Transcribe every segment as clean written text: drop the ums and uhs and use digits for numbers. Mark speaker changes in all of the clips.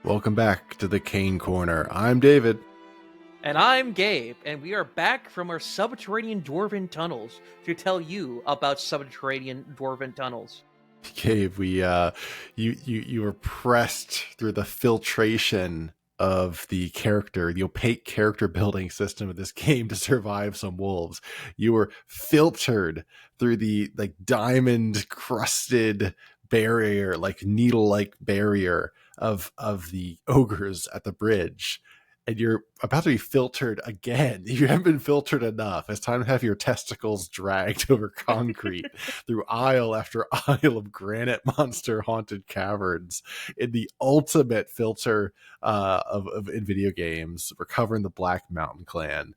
Speaker 1: Welcome back to the Cain Corner. I'm David.
Speaker 2: And I'm Gabe, and we are back from our subterranean Dwarven tunnels to tell you about subterranean Dwarven tunnels.
Speaker 1: Gabe, you were pressed through the filtration of the opaque character building system of this game to survive some wolves. You were filtered through the diamond crusted barrier, needle-like barrier of the ogres at the bridge. And you're about to be filtered again. You haven't been filtered enough. It's time to have your testicles dragged over concrete through aisle after aisle of granite monster haunted caverns in the ultimate filter of in video games. We're covering the Black Mountain Clan.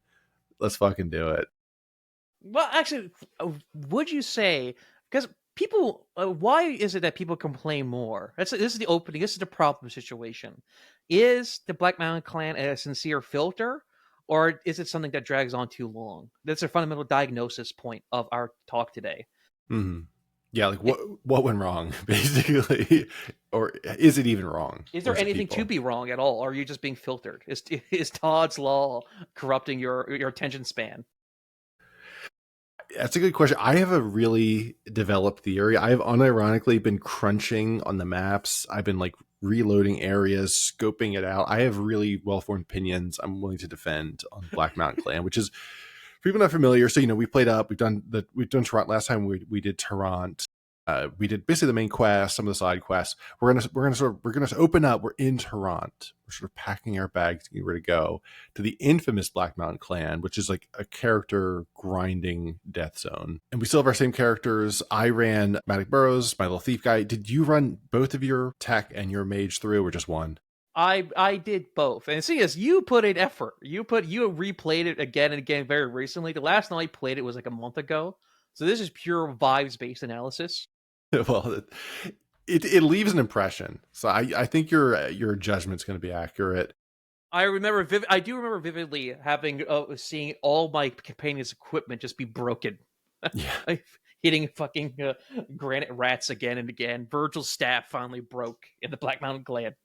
Speaker 1: Let's fucking do it.
Speaker 2: Well, actually, would you say, because people, why is it that people complain more? This is the opening, this is the problem situation. Is the Black Mountain Clan a sincere filter, or is it something that drags on too long? That's a fundamental diagnosis point of our talk today.
Speaker 1: Mm-hmm. Yeah, what went wrong, basically, or is it even wrong?
Speaker 2: Is there anything to be wrong at all? Or are you just being filtered? Is Todd's law corrupting your attention span?
Speaker 1: That's a good question. I have a really developed theory. I have unironically been crunching on the maps. I've been reloading areas, scoping it out. I have really well-formed opinions I'm willing to defend on Black Mountain Clan, which is, for people not familiar, so we played up, we've done Toronto last time. We did Toronto. We did basically the main quest, some of the side quests. We're gonna open up. We're in Toronto. We're sort of packing our bags, getting ready to go to the infamous Black Mountain Clan, which is like a character grinding death zone. And we still have our same characters. I ran Matic Burrows, my little thief guy. Did you run both of your tech and your mage through, or just one?
Speaker 2: I did both, and see, as you put in effort, you replayed it again and again very recently. The last time I played it was like a month ago, so this is pure vibes based analysis.
Speaker 1: Well, it leaves an impression, so I think your judgment's going to be accurate.
Speaker 2: I do remember vividly having seeing all my companions' equipment just be broken.
Speaker 1: Yeah.
Speaker 2: Hitting fucking granite rats again and again. Virgil's staff finally broke in the Black Mountain Clan.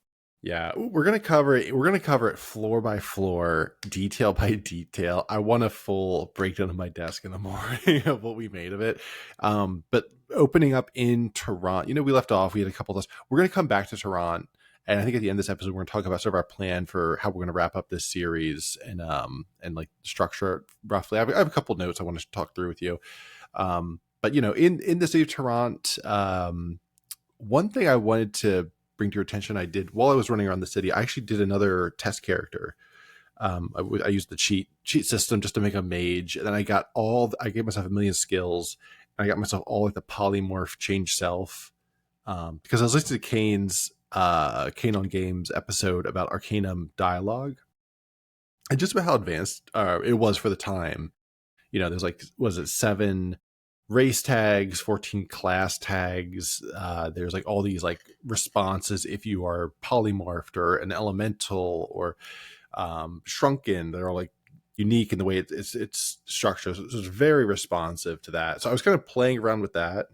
Speaker 1: Yeah, we're gonna cover it. We're gonna cover it floor by floor, detail by detail. I want a full breakdown of my desk in the morning of what we made of it. But opening up in Toronto, we left off. We had a couple of those. We're gonna come back to Toronto, and I think at the end of this episode, we're gonna talk about sort of our plan for how we're gonna wrap up this series and structure it roughly. I have a couple of notes I want to talk through with you. But in the city of Toronto, one thing I wanted to bring to your attention, I did while I was running around the city. I actually did another test character. I used the cheat system just to make a mage, and then I gave myself 1,000,000 skills, and I got myself all the polymorph change self, because I was listening to Cain's Cain on Games episode about Arcanum dialogue, and just about how advanced it was for the time. There's was it 7 race tags, 14 class tags. There's all these responses if you are polymorphed or an elemental or shrunken. They're all unique in the way it's structured. So it's very responsive to that. So I was kind of playing around with that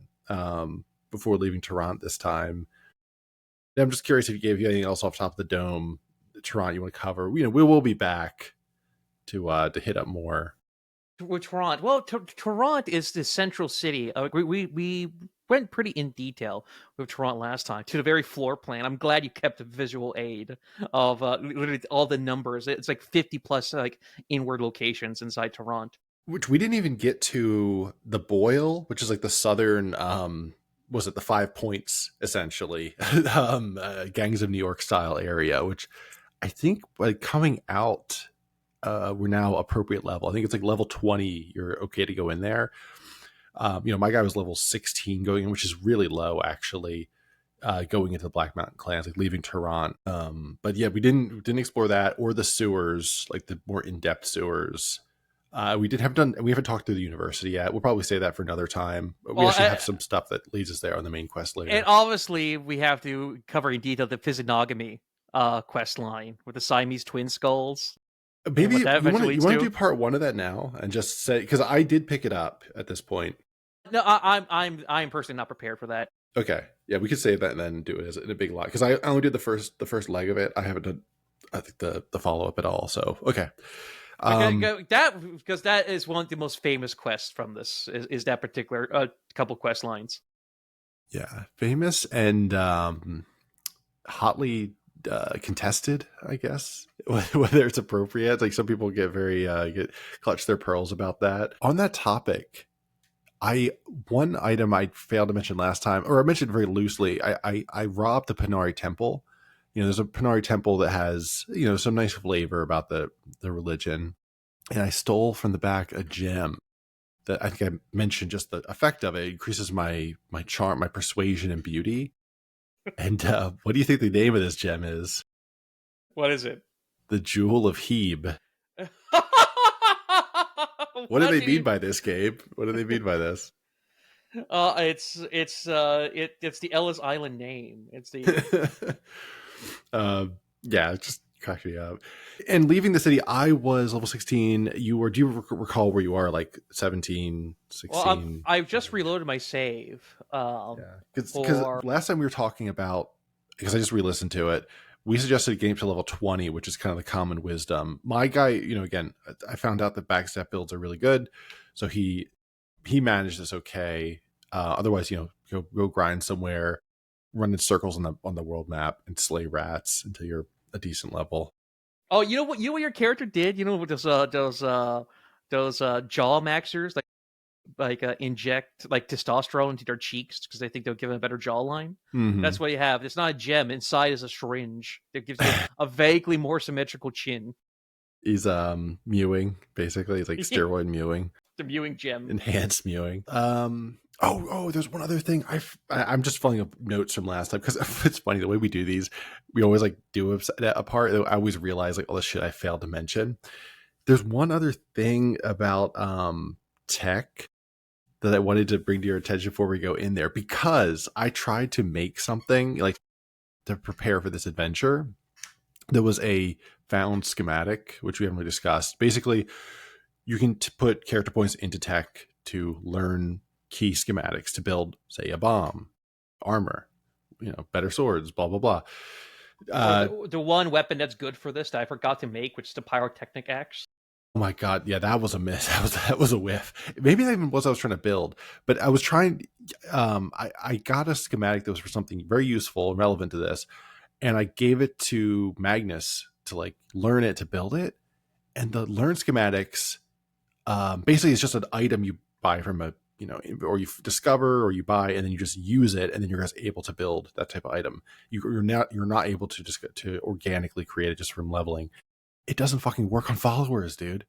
Speaker 1: before leaving Toronto this time. And I'm just curious if you gave you anything else off top of the dome, Toronto, you want to cover. We will be back to hit up more.
Speaker 2: With Toronto, well, Toronto is the central city. We went pretty in detail with Toronto last time to the very floor plan. I'm glad you kept a visual aid of literally all the numbers. It's 50 plus inward locations inside Toronto.
Speaker 1: Which we didn't even get to the Boyle, which is the southern. Was it the 5 points essentially? Gangs of New York style area, which I think coming out. We're now appropriate level. I think it's level 20. You're okay to go in there. My guy was level 16 going in, which is really low actually. Going into the Black Mountain Clans, leaving Toronto. But yeah, we didn't explore that or the sewers, the more in-depth sewers. We haven't talked to the university yet. We'll probably say that for another time. We actually have some stuff that leads us there on the main quest later.
Speaker 2: And obviously, we have to cover in detail the physiognomy quest line with the Siamese twin skulls.
Speaker 1: Maybe you want to do part 1 of that now and just say, because I did pick it up at this point.
Speaker 2: No, I'm personally not prepared for that.
Speaker 1: Okay, yeah, we could save that and then do it as in a big lot because I only did the first leg of it. I haven't done I think the follow up at all. So okay,
Speaker 2: That because that is one of the most famous quests from this is that particular couple quest lines.
Speaker 1: yeah, famous and hotly contested, I guess, whether it's appropriate. Like some people get very get clutch their pearls about that. On that topic, I one item I failed to mention last time, or I mentioned very loosely. I robbed the Panari Temple. There's a Panari Temple that has some nice flavor about the religion, and I stole from the back a gem that I think I mentioned. Just the effect of it increases my charm, my persuasion, and beauty. And what do you think the name of this gem is?
Speaker 2: What is it?
Speaker 1: The Jewel of Hebe. What do
Speaker 2: What
Speaker 1: they
Speaker 2: did
Speaker 1: mean
Speaker 2: you?
Speaker 1: by this, Gabe? What do they mean by this?
Speaker 2: It's the Ellis Island name. It's the
Speaker 1: Yeah, it just cracked me up. And leaving the city, I was level 16. You were, do you recall where you are? Like 17,
Speaker 2: well,
Speaker 1: 16?
Speaker 2: I've just reloaded my save.
Speaker 1: Yeah. Because
Speaker 2: For
Speaker 1: last time we were talking about, because I just re-listened to it, we suggested getting to level 20, which is kind of the common wisdom. My guy, again, I found out that backstep builds are really good. So he managed this okay. Otherwise, go grind somewhere, run in circles on the world map, and slay rats until you're a decent level.
Speaker 2: oh, you know what your character did? You know what those jaw maxers inject like testosterone into their cheeks because they think they'll give them a better jawline.
Speaker 1: Mm-hmm.
Speaker 2: That's what you have. It's not a gem. Inside is a syringe that gives you a vaguely more symmetrical chin.
Speaker 1: He's mewing basically. He's like steroid mewing,
Speaker 2: The viewing gem.
Speaker 1: enhanced mewing. There's one other thing. I'm just following up notes from last time because it's funny the way we do these. We always like do a part. I always realize like all the shit I failed to mention. There's one other thing about tech that I wanted to bring to your attention before we go in there, because I tried to make something like to prepare for this adventure. There was a found schematic, which we haven't really discussed. Basically, you can put character points into tech to learn key schematics to build, say, a bomb, armor, better swords, blah, blah, blah.
Speaker 2: The one weapon that's good for this that I forgot to make, which is the pyrotechnic axe.
Speaker 1: Oh my god, yeah, that was a miss. That was a whiff. Maybe that even was what I was trying to build, but I was trying. I got a schematic that was for something very useful and relevant to this, and I gave it to Magnus to like learn it to build it. And the learn schematics, basically, it's just an item you buy from or you discover or you buy, and then you just use it, and then you're just able to build that type of item. You're not able to just to organically create it just from leveling. It doesn't fucking work on followers, dude.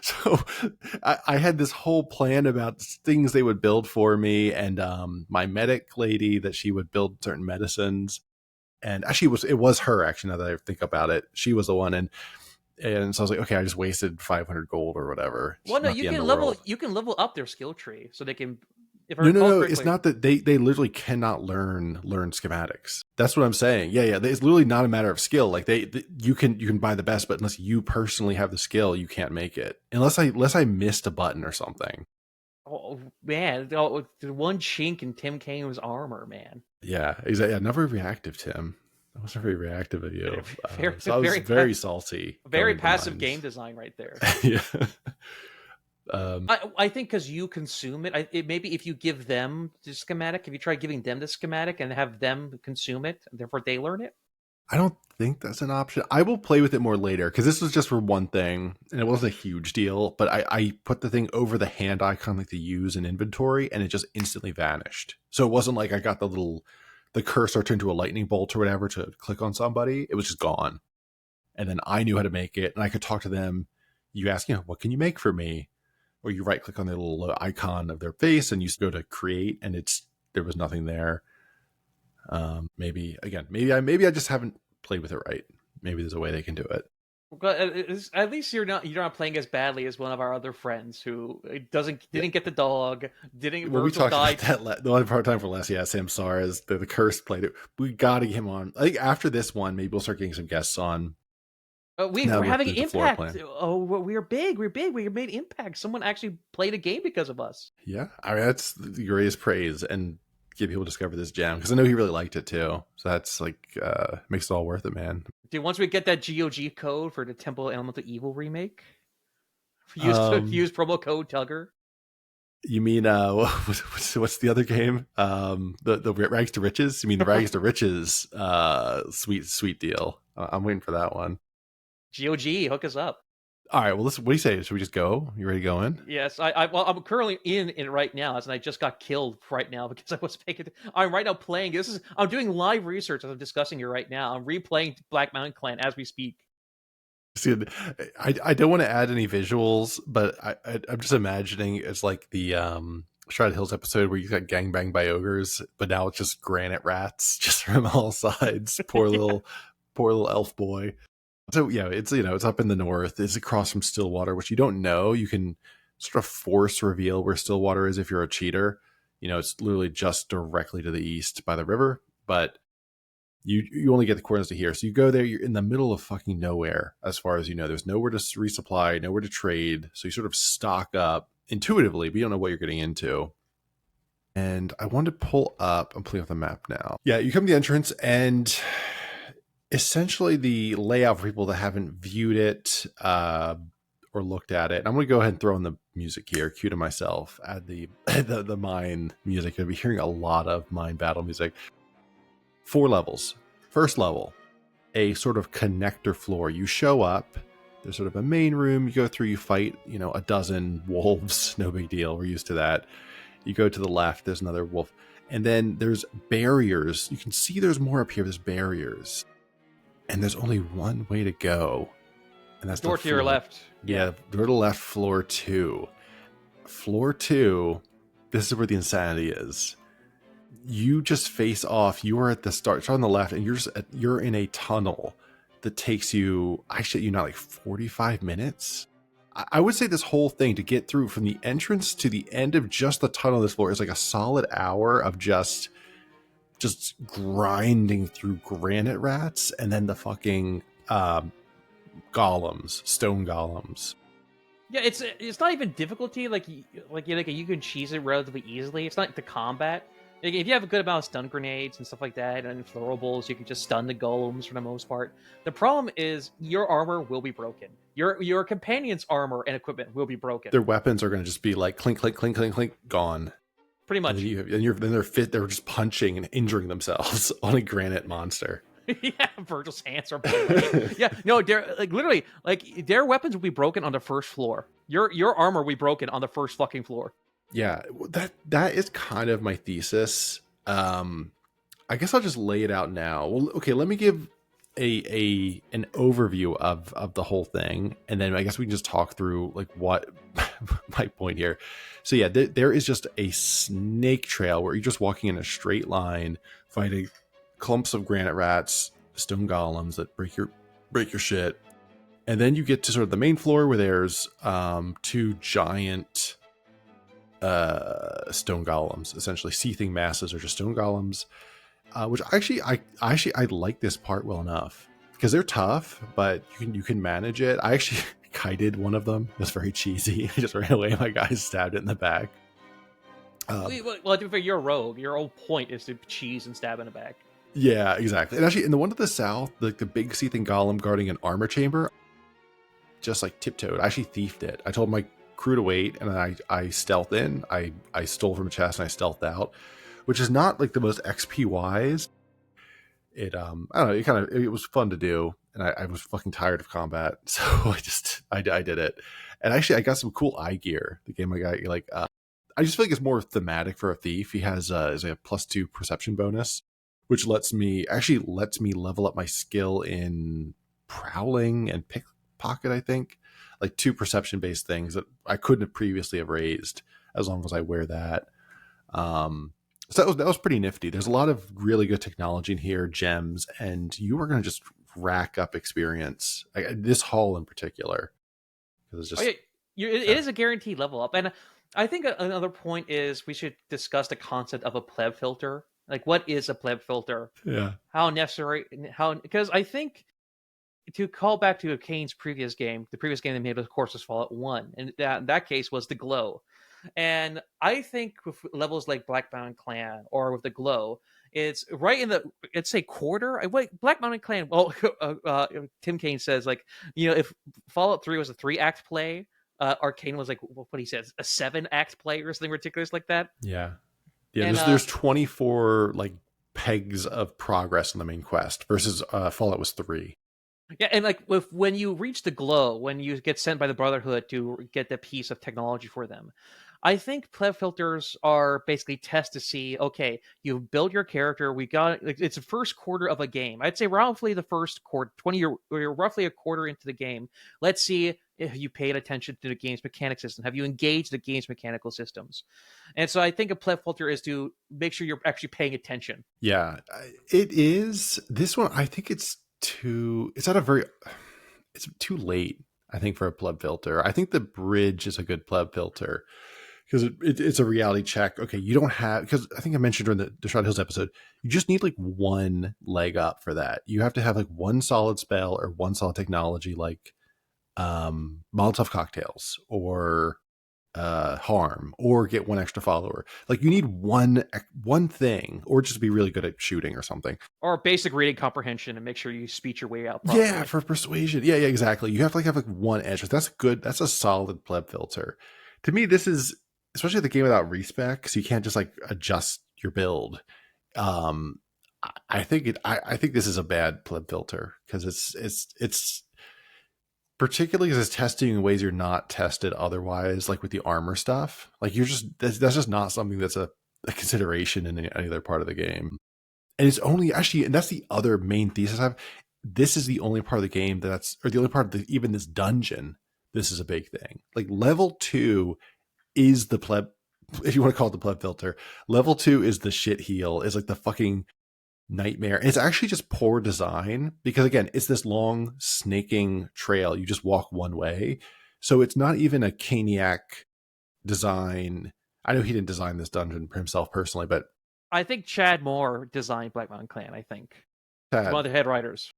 Speaker 1: So I had this whole plan about things they would build for me, and my medic lady that she would build certain medicines. And actually, it was her. Actually, now that I think about it, she was the one. And so I was like, okay, I just wasted 500 gold or whatever.
Speaker 2: Well, no,
Speaker 1: Not the end of the world.
Speaker 2: you can level up their skill tree so they can. If I
Speaker 1: No,
Speaker 2: recall
Speaker 1: it's
Speaker 2: correctly,
Speaker 1: not that they literally cannot learn schematics. That's what I'm saying. Yeah. It's literally not a matter of skill. Like you can buy the best, but unless you personally have the skill, you can't make it. Unless I missed a button or something.
Speaker 2: oh man, the one chink in Tim Kane's armor, man.
Speaker 1: Yeah, exactly. Yeah, not very reactive, Tim. That wasn't very reactive of you.
Speaker 2: Very,
Speaker 1: So I was
Speaker 2: very,
Speaker 1: very salty.
Speaker 2: very
Speaker 1: going to
Speaker 2: passive
Speaker 1: mines.
Speaker 2: game design right there.
Speaker 1: Yeah.
Speaker 2: I think because you consume it, maybe if you give them the schematic, if you try giving them the schematic and have them consume it, therefore they learn it.
Speaker 1: I don't think that's an option. I will play with it more later because this was just for one thing and it wasn't a huge deal. But I put the thing over the hand icon like to use in inventory and it just instantly vanished. So it wasn't like I got the cursor turned to a lightning bolt or whatever to click on somebody. It was just gone. And then I knew how to make it and I could talk to them. You ask, what can you make for me? Or you right click on the little icon of their face and you go to create and there was nothing there. Maybe I just haven't played with it right. Maybe there's a way they can do it.
Speaker 2: But at least you're not playing as badly as one of our other friends who didn't get the dog, didn't.
Speaker 1: Well, we
Speaker 2: Virgil
Speaker 1: talked
Speaker 2: died.
Speaker 1: about that the only part time for last. Yeah, Samsara is the curse played it. We got to get him on. I think after this one, maybe we'll start getting some guests on.
Speaker 2: We're having
Speaker 1: the floor
Speaker 2: impact.
Speaker 1: plan.
Speaker 2: Oh, we're big. We're big. We made impact. Someone actually played a game because of us.
Speaker 1: Yeah, I mean that's the greatest praise. And get people to discover this gem, because I know he really liked it too. So that's like makes it all worth it, man.
Speaker 2: Dude, once we get that GOG code for the Temple Elemental Evil remake, use promo code Tugger.
Speaker 1: You mean what's the other game? The Rags to Riches. You mean the Rags to Riches sweet deal? I'm waiting for that one.
Speaker 2: GOG, hook us up.
Speaker 1: All right. Well, listen. What do you say? Should we just go? You ready to go in?
Speaker 2: Yes, I'm currently in it right now, and I just got killed right now because I was making. I'm right now playing. I'm doing live research as I'm discussing it right now. I'm replaying Black Mountain Clan as we speak.
Speaker 1: See, I don't want to add any visuals, but I'm just imagining it's like the Shrouded Hills episode where you got gangbanged by ogres, but now it's just granite rats just from all sides. Poor little elf boy. So yeah, it's it's up in the north. It's across from Stillwater, which you don't know. You can sort of force reveal where Stillwater is if you're a cheater. It's literally just directly to the east by the river, but you only get the coordinates to here. So you go there, you're in the middle of fucking nowhere as far as you know. There's nowhere to resupply, nowhere to trade. So you sort of stock up intuitively, but you don't know what you're getting into. And I want to pull up, I'm pulling up the map now. Yeah, you come to the entrance, and essentially the layout for people that haven't viewed it or looked at it. And I'm going to go ahead and throw in the music here, cue to myself, add the mine music. You'll be hearing a lot of mine battle music. 4 levels. First level, a sort of connector floor. You show up, there's sort of a main room, you go through, you fight, a dozen wolves, no big deal, we're used to that. You go to the left, there's another wolf. And then there's barriers. You can see there's more up here, there's barriers. And there's only one way to go. And that's
Speaker 2: door to your left.
Speaker 1: Yeah, door to the left, floor 2. Floor 2, this is where the insanity is. You just face off. You are at the start on the left, and you're in a tunnel that takes you, I shit you not, like 45 minutes. I would say this whole thing to get through from the entrance to the end of just the tunnel of this floor is like a solid hour of just grinding through granite rats, and then the fucking golems, stone golems.
Speaker 2: Yeah, it's not even difficulty. Like you can cheese it relatively easily. It's not the combat. Like, if you have a good amount of stun grenades and stuff like that, and throwables, you can just stun the golems for the most part. The problem is your armor will be broken. Your companion's armor and equipment will be broken.
Speaker 1: Their weapons are going to just be like clink, clink, clink, clink, clink, gone.
Speaker 2: Pretty much.
Speaker 1: They're just punching and injuring themselves on a granite monster.
Speaker 2: Yeah, Virgil's hands are broken. Yeah, no, they're like literally like their weapons will be broken on the first floor. Your armor will be broken on the first fucking floor.
Speaker 1: Yeah, that is kind of my thesis. I guess I'll just lay it out now. Well, okay, let me give an overview of the whole thing, and then I guess we can just talk through like what my point here. So yeah, there is just a snake trail where you're just walking in a straight line, fighting clumps of granite rats, stone golems that break your shit, and then you get to sort of the main floor where there's 2 giant stone golems, essentially seething masses are just stone golems, which I like this part well enough because they're tough, but you can manage it. I actually kited one of them. It was very cheesy. I just ran away and my guy stabbed it in the back.
Speaker 2: Well, to be fair, you're a rogue. Your whole point is to cheese and stab in the back.
Speaker 1: Yeah, exactly. And actually, in the one to the south, the big seething golem guarding an armor chamber, just like tiptoed. I actually thiefed it. I told my crew to wait, and then I stealthed in. I stole from a chest and I stealthed out, which is not like the most XP wise. I don't know. It was fun to do, and I was fucking tired of combat, so I did it. And actually, I got some cool eye gear. The game I got, I just feel like it's more thematic for a thief. He has is a +2 perception bonus, which lets me level up my skill in prowling and pickpocket. I think like 2 perception based things that I couldn't have previously have raised as long as I wear that. So that was pretty nifty. There's a lot of really good technology in here, gems, and you are going to just rack up experience. This hall in particular, because it's just
Speaker 2: it is a guaranteed level up. And I think another point is we should discuss the concept of a pleb filter. Like, what is a pleb filter?
Speaker 1: Yeah.
Speaker 2: How necessary? Because I think, to call back to Cain's previous game, the previous game they made, of course, was Fallout 1. And that case was the glow. And I think with levels like Black Mountain Clan or with the Glow, it's right in the, it's a quarter. Wait, Black Mountain Clan. Well, Tim Kaine says, like, if Fallout 3 was a 3-act play, Arcane was like what he says, a 7-act play or something ridiculous like that.
Speaker 1: Yeah. Yeah,
Speaker 2: And
Speaker 1: there's 24 like pegs of progress in the main quest versus Fallout was 3.
Speaker 2: yeah, and like when you reach the Glow, when you get sent by the Brotherhood to get the piece of technology for them, I think pleb filters are basically tests to see, okay, you build your character. We got, like, it's the first quarter of a game. I'd say roughly the first quarter, 20 or roughly a quarter into the game. Let's see if you paid attention to the game's mechanic system. Have you engaged the game's mechanical systems? And so I think a pleb filter is to make sure you're actually paying attention.
Speaker 1: Yeah, it is. This one, I think it's too. It's too late. I think for a pleb filter. I think the bridge is a good pleb filter because it's a reality check. Okay, you don't have, because I think I mentioned during the Shroud Hills episode, you just need like one leg up for that. You have to have like one solid spell or one solid technology, like Molotov cocktails or harm, or get one extra follower. Like you need one thing, or just be really good at shooting or something,
Speaker 2: Or basic reading comprehension, and make sure you speech your way out properly.
Speaker 1: yeah, for persuasion. Yeah, exactly. You have to have like one edge. That's good. That's a solid pleb filter. To me, this is, especially the game without respec, so you can't just like adjust your build. um I think I think this is a bad pleb filter because it's particularly because it's testing in ways you're not tested otherwise, like with the armor stuff. Like you're just, that's just not something that's a consideration in any other part of the game. And it's only actually, and that's the other main thesis I have. This is the only part of the game or the only part of even this dungeon. This is a big thing. Like level 2 is the pleb, if you want to call it the pleb filter. Level 2 is the shit heel. Is like the fucking nightmare. And it's actually just poor design because, again, it's this long snaking trail. You just walk one way. So it's not even a Caniac design. I know he didn't design this dungeon for himself personally, but
Speaker 2: I think Chad Moore designed Black Mountain Clan. I think he's one of the head writers.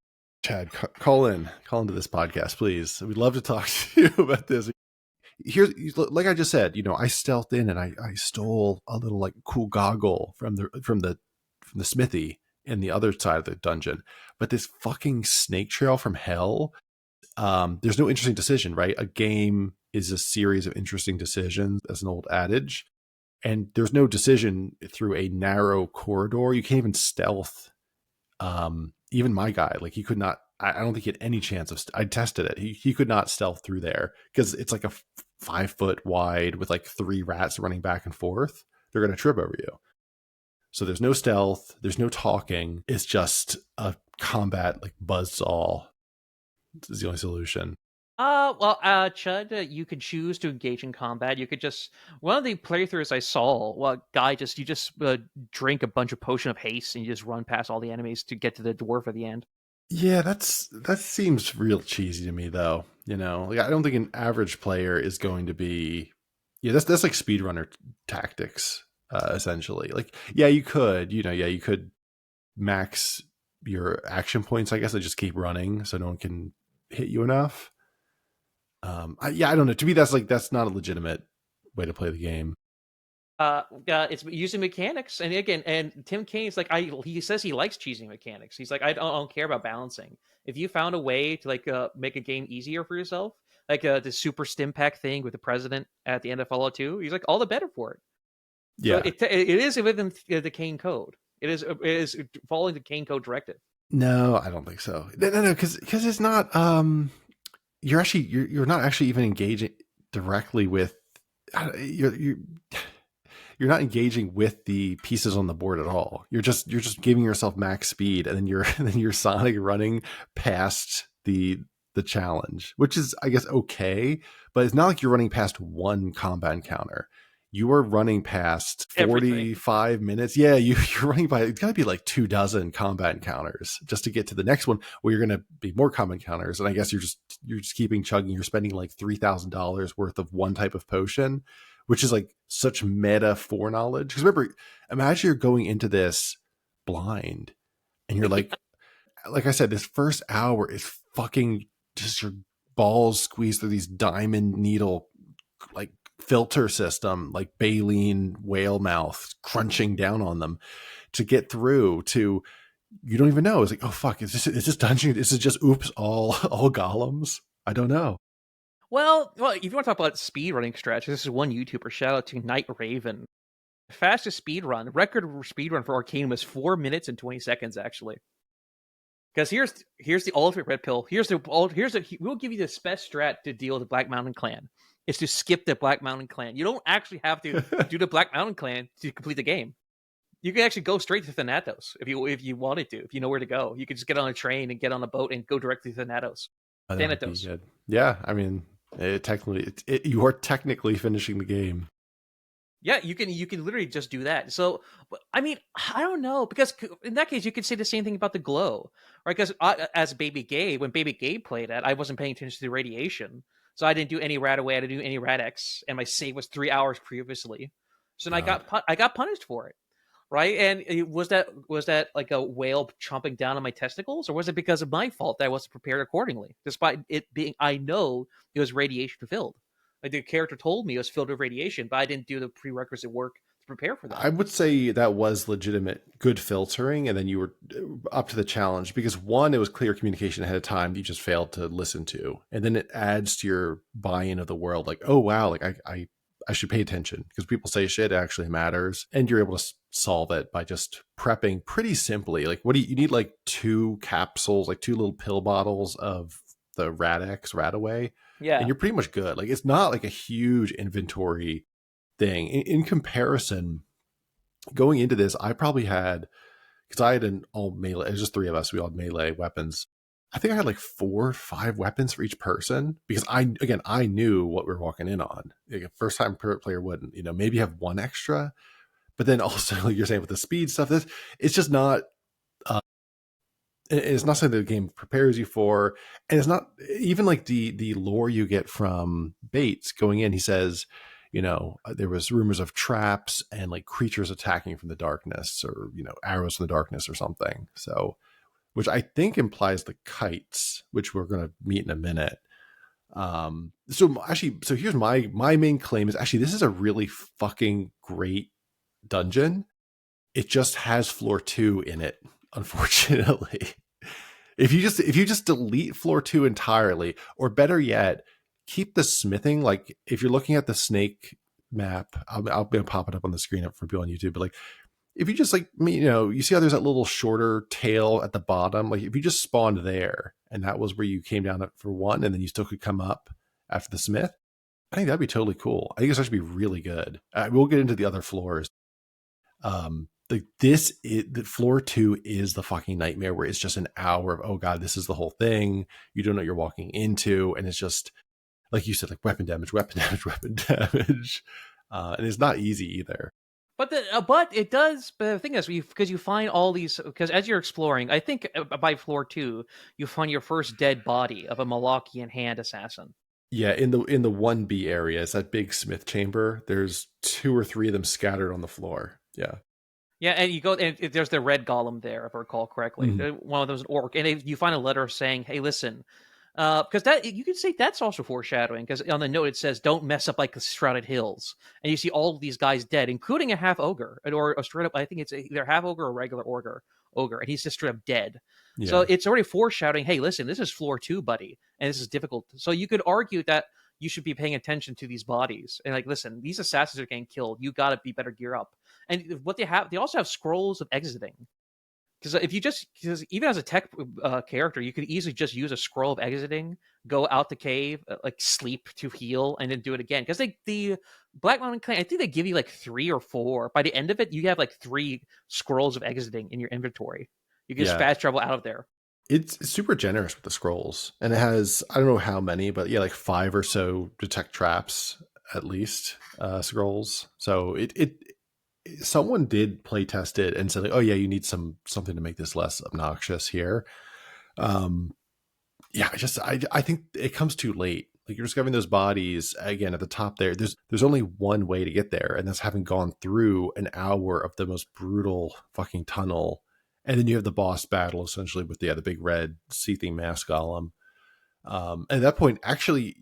Speaker 1: Chad, call into this podcast, please. We'd love to talk to you about this. Here's, like I just said, I stealthed in and I stole a little like cool goggle from the smithy in the other side of the dungeon. But this fucking snake trail from hell, there's no interesting decision, right? A game is a series of interesting decisions. That's an old adage. And there's no decision through a narrow corridor. You can't even stealth. Even my guy, like he could not, I don't think he had any chance of, I tested it. He could not stealth through there because it's like a 5 foot wide with like 3 rats running back and forth. They're going to trip over you. So there's no stealth, there's no talking. It's just a combat like buzzsaw. This is the only solution.
Speaker 2: Chud, you could choose to engage in combat. You could just, one of the playthroughs I saw, you just drink a bunch of potion of haste and you just run past all the enemies to get to the dwarf at the end.
Speaker 1: Yeah, that seems real cheesy to me, though. Like I don't think an average player is going to be. Yeah, that's like speedrunner tactics, essentially. Like, yeah, you could, you could max your action points, I guess, and just keep running so no one can hit you enough. I don't know. To me, that's not a legitimate way to play the game.
Speaker 2: It's using mechanics, and again, and Tim Kane's like, he says he likes cheesing mechanics. He's like, I don't care about balancing. If you found a way to like make a game easier for yourself, like the super stim pack thing with the president at the end of Fallout 2, he's like, all the better for it.
Speaker 1: Yeah,
Speaker 2: so it is within the Cain code. It is following the Cain code directive.
Speaker 1: No, I don't think so. No, because it's not. You're not actually even engaging directly with. You're not engaging with the pieces on the board at all. You're just giving yourself max speed, and then you're Sonic running past the challenge, which is, I guess, okay, but it's not like you're running past one combat encounter. You are running past 45 everything. Minutes. Yeah, you're running by, it's got to be like 24 combat encounters just to get to the next one where you're going to be more combat encounters. And I guess you're just keeping chugging. You're spending like $3,000 worth of one type of potion, which is like such meta foreknowledge. Because remember, imagine you're going into this blind and you're like I said, this first hour is fucking just your balls squeezed through these diamond needle like filter system, like baleen whale mouth crunching down on them to get through to, you don't even know. It's like, oh fuck, is this dungeon? Is it just oops, all golems? I don't know.
Speaker 2: Well, if you want to talk about speedrunning strategies, this is one YouTuber. Shout out to Night Raven. Fastest speedrun, record speedrun for Arcanum was 4 minutes and 20 seconds, actually. Because here's the ultimate red pill. We'll give you the best strat to deal with the Black Mountain Clan. Is to skip the Black Mountain Clan. You don't actually have to do the Black Mountain Clan to complete the game. You can actually go straight to Thanatos if you wanted to. If you know where to go, you could just get on a train and get on a boat and go directly to Thanatos. Thanatos.
Speaker 1: Yeah, I mean, you are technically finishing the game.
Speaker 2: Yeah, you can literally just do that. So, I mean, I don't know, because in that case, you could say the same thing about the glow, right? Because as Baby Gabe, when Baby Gabe played it, I wasn't paying attention to the radiation, so I didn't do any Radaway, I didn't do any Rad-X, and my save was 3 hours previously. So then I got punished for it, right? And was that like a whale chomping down on my testicles, or was it because of my fault that I wasn't prepared accordingly, despite it being, I know it was radiation filled. Like the character told me it was filled with radiation, but I didn't do the prerequisite work to prepare for that.
Speaker 1: I would say that was legitimate good filtering, and then you were up to the challenge because one, it was clear communication ahead of time you just failed to listen to, and then it adds to your buy-in of the world. Like, oh wow, like I should pay attention because people say shit actually matters, and you're able to solve it by just prepping pretty simply. Like, what do you need? Like 2 capsules, like 2 little pill bottles of the Rad-X Radaway.
Speaker 2: Yeah.
Speaker 1: And you're pretty much good. Like, it's not like a huge inventory thing. In comparison, going into this, I probably had, because I had an all melee, it was just 3 of us, we all had melee weapons. I think I had like 4 or 5 weapons for each person because I knew what we were walking in on. Like a first time player wouldn't, maybe have 1 extra, but then also like you're saying with the speed stuff, it's just not, it's not something the game prepares you for. And it's not even like the lore you get from Bates going in. He says, there was rumors of traps and like creatures attacking from the darkness, or, arrows from the darkness or something. So, which I think implies the kites, which we're going to meet in a minute. So here's my main claim is actually, this is a really fucking great dungeon. It just has floor 2 in it, unfortunately. If you just delete floor 2 entirely, or better yet, keep the smithing. Like if you're looking at the snake map, I'll pop it up on the screen for people on YouTube. But like, if you just you see how there's that little shorter tail at the bottom. Like if you just spawned there, and that was where you came down for 1, and then you still could come up after the smith, I think that'd be totally cool. I think it's actually be really good. We'll get into the other floors. Like the floor 2 is the fucking nightmare where it's just an hour of, oh god, this is the whole thing. You don't know what you're walking into, and it's just like you said, like weapon damage, and it's not easy either.
Speaker 2: But it does. But the thing is, because you find all these, because as you're exploring, I think by floor 2, you find your first dead body of a Malachian hand assassin.
Speaker 1: Yeah, in the 1B area, it's that big smith chamber. There's 2 or 3 of them scattered on the floor. Yeah.
Speaker 2: Yeah, and you go, and there's the red golem there, if I recall correctly. Mm-hmm. One of them is an orc, and you find a letter saying, "Hey, listen," because that you could say that's also foreshadowing. Because on the note it says, "Don't mess up like the Shrouded Hills," and you see all of these guys dead, including a half ogre or a straight up. I think it's either half ogre or regular ogre, and he's just straight up dead. Yeah. So it's already foreshadowing. Hey, listen, this is floor 2, buddy, and this is difficult. So you could argue that you should be paying attention to these bodies and like, listen, these assassins are getting killed. You got to be better gear up. And what they also have scrolls of exiting. Because even as a tech character, you could easily just use a scroll of exiting, go out the cave, like sleep to heal, and then do it again. Because the Black Mountain Clan, I think they give you like 3 or 4. By the end of it, you have like 3 scrolls of exiting in your inventory. You can just fast travel out of there.
Speaker 1: It's super generous with the scrolls, and it has, I don't know how many, but yeah, like 5 or so detect traps at least, scrolls. So someone did play test it and said, like, oh yeah, you need something to make this less obnoxious here. Yeah, I think it comes too late. Like you're discovering those bodies again at the top there. There's only one way to get there, and that's having gone through an hour of the most brutal fucking tunnel. And then you have the boss battle essentially with the big red seething mass golem. And at that point, actually,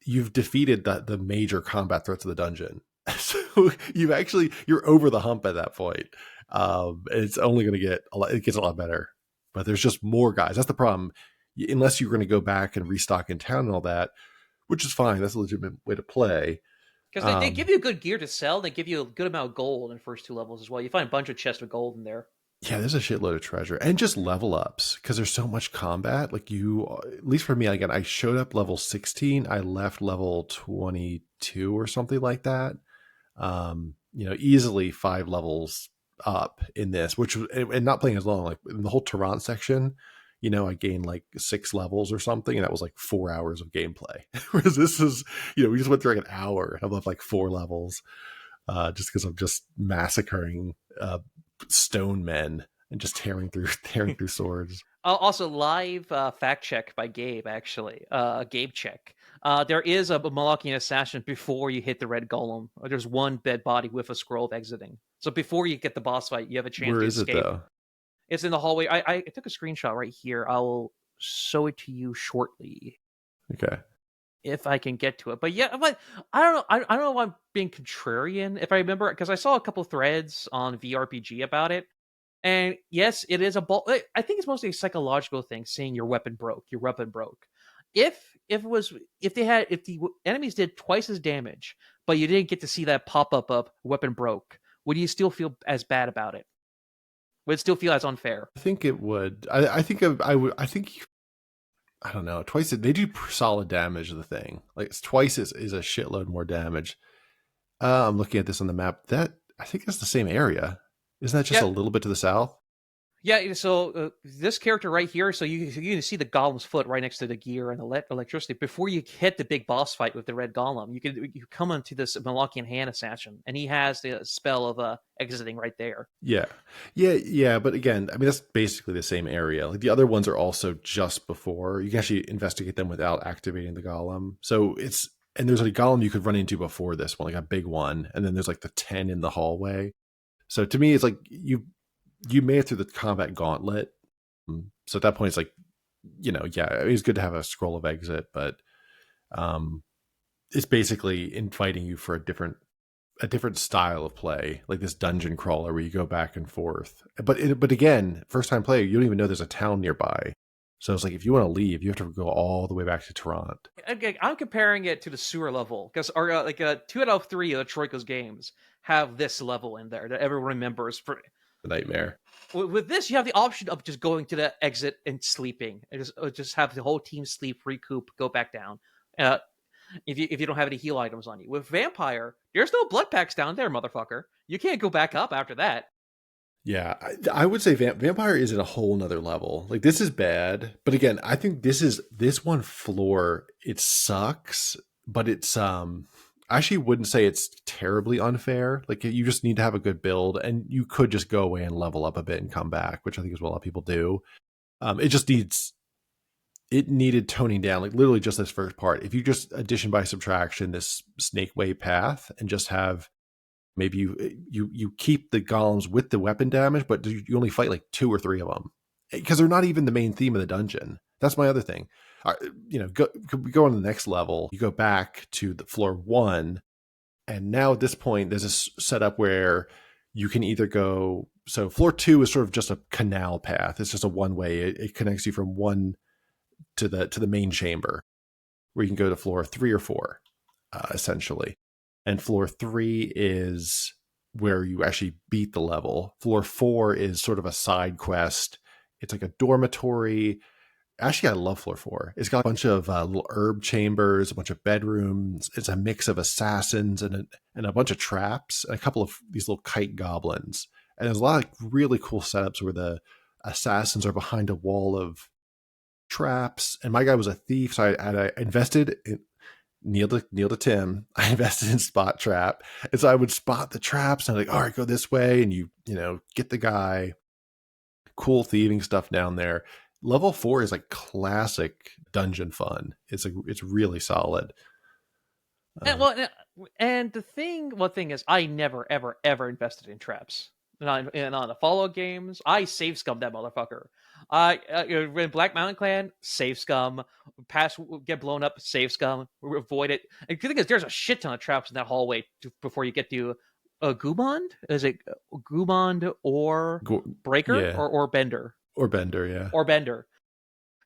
Speaker 1: you've defeated the major combat threats of the dungeon. So you're over the hump at that point. It's only going to get it gets a lot better, but there's just more guys. That's the problem. Unless you're going to go back and restock in town and all that, which is fine. That's a legitimate way to play.
Speaker 2: Because they give you good gear to sell. They give you a good amount of gold in the first 2 levels as well. You find a bunch of chests of gold in there.
Speaker 1: Yeah, there's a shitload of treasure and just level ups because there's so much combat. Like at least for me, again, I showed up level 16. I left level 22 or something like that. Easily 5 levels up in this, which and not playing as long, like in the whole Tarrant section, I gained like 6 levels or something, and that was like 4 hours of gameplay. Whereas this is, we just went through like an hour and I've left like 4 levels, just because I'm just massacring stone men and just tearing through swords.
Speaker 2: Also, live fact check by Gabe, actually. Gabe check. There is a Malachian assassin before you hit the red golem. There's one dead body with a scroll of exiting. So before you get the boss fight, you have a chance
Speaker 1: Where
Speaker 2: to
Speaker 1: is
Speaker 2: escape.
Speaker 1: it though?
Speaker 2: It's in the hallway. I took a screenshot right here. I will show it to you shortly.
Speaker 1: Okay.
Speaker 2: If I can get to it. But yeah, but I don't know. I don't know if I'm being contrarian. If I remember, because I saw a couple threads on VRPG about it. And yes, it is I think it's mostly a psychological thing, saying your weapon broke. Your weapon broke. If the enemies did twice as damage, but you didn't get to see that pop up of weapon broke, would you still feel as bad about it? Would it still feel as unfair?
Speaker 1: I think it would. I think I would. I think I don't know. Twice they do solid damage to the thing. Like twice is a shitload more damage. I'm looking at this on the map. That I think that's the same area. Isn't that just a little bit to the south?
Speaker 2: Yeah, so this character right here, so you can see the golem's foot right next to the gear and the electricity. Before you hit the big boss fight with the red golem, you come onto this Malachian hand assassin, and he has the spell of exiting right there.
Speaker 1: Yeah. But again, I mean, that's basically the same area. Like the other ones are also just before. You can actually investigate them without activating the golem. So and there's a golem you could run into before this one, like a big one, and then there's like the 10 in the hallway. So to me, it's like you made it through the combat gauntlet. So at that point, it's like, it's good to have a scroll of exit, but it's basically inviting you for a different style of play, like this dungeon crawler where you go back and forth. But again, first time player, you don't even know there's a town nearby. So it's like if you want to leave, you have to go all the way back to Toronto.
Speaker 2: I'm comparing it to the sewer level because 2 out of 3 of the Troika's games have this level in there that everyone remembers. For
Speaker 1: the nightmare.
Speaker 2: With this, you have the option of just going to the exit and sleeping, and just have the whole team sleep, recoup, go back down. If you don't have any heal items on you. With Vampire, there's no blood packs down there, motherfucker. You can't go back up after that.
Speaker 1: Yeah, I would say Vampire is at a whole nother level. Like this is bad, but again, I think this one floor, it sucks, but it's I actually wouldn't say it's terribly unfair. Like you just need to have a good build, and you could just go away and level up a bit and come back, which I think is what a lot of people do. It needed toning down, like literally just this first part. If you just addition by subtraction this snake way path and just have maybe you keep the golems with the weapon damage, but you only fight like 2 or 3 of them because they're not even the main theme of the dungeon. That's my other thing. Go on to the next level. You go back to the floor 1, and now at this point there's a setup where you can either go. So floor 2 is sort of just a canal path. It's just a one way. It connects you from 1 to the main chamber, where you can go to floor 3 or 4, essentially. And floor 3 is where you actually beat the level. Floor 4 is sort of a side quest. It's like a dormitory. Actually, I love floor 4. It's got a bunch of little herb chambers, a bunch of bedrooms. It's a mix of assassins and a bunch of traps, and a couple of these little kite goblins. And there's a lot of really cool setups where the assassins are behind a wall of traps. And my guy was a thief, so I invested in Kneel to Tim. I invested in spot trap, and so I would spot the traps and I'm like, all right, go this way, and you get the guy. Cool thieving stuff down there. Level 4 is like classic dungeon fun. It's really solid.
Speaker 2: And the thing is, I never ever invested in traps. and on the Fallout games. I save scum that motherfucker. In Black Mountain Clan, save scum. Pass get blown up, save scum. Avoid it. And the thing is, there's a shit ton of traps in that hallway before you get to Gubond. Is it Gubond or Breaker
Speaker 1: Yeah,
Speaker 2: or Bender
Speaker 1: or Bender. Yeah.
Speaker 2: or Bender?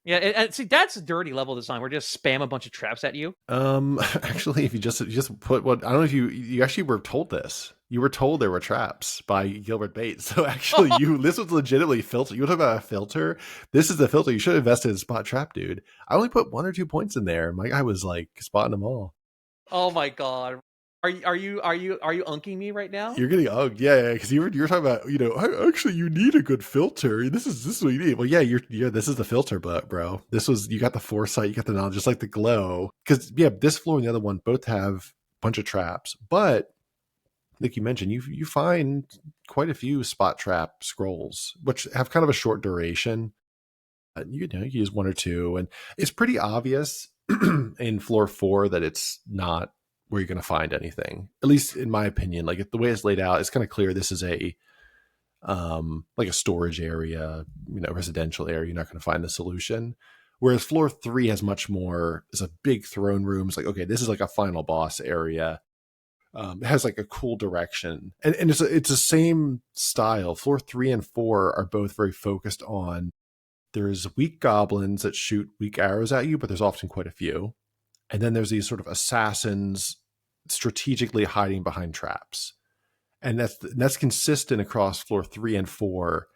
Speaker 2: Yeah, and see that's a dirty level design. Where just spam a bunch of traps at you.
Speaker 1: Actually, if you just put what I don't know if you actually were told this. You were told there were traps by Gilbert Bates. So actually, this was legitimately filter. You talk about a filter. This is the filter. You should have invested in spot trap, dude. I only put 1 or 2 points in there. My guy was like spotting them all.
Speaker 2: Oh my god. Are you unking me right now?
Speaker 1: You're getting ugged, yeah, because you were talking about, actually you need a good filter. This is what you need. Well, yeah, this is the filter, bro. This was you got the foresight, you got the knowledge, just like the glow. Because this floor and the other one both have a bunch of traps, but like you mentioned, you find quite a few spot trap scrolls, which have kind of a short duration. You use 1 or 2, and it's pretty obvious in floor 4 that it's not where you're going to find anything, at least in my opinion. Like the way it's laid out, it's kind of clear this is a like a storage area, residential area. You're not going to find the solution. Whereas floor 3 has much more. It's a big throne room. It's like, okay, this is like a final boss area. It has like a cool direction, and it's the same style. Floor 3 and 4 are both very focused on. There's weak goblins that shoot weak arrows at you, but there's often quite a few. And then there's these sort of assassins strategically hiding behind traps. And that's consistent across floor 3 and 4.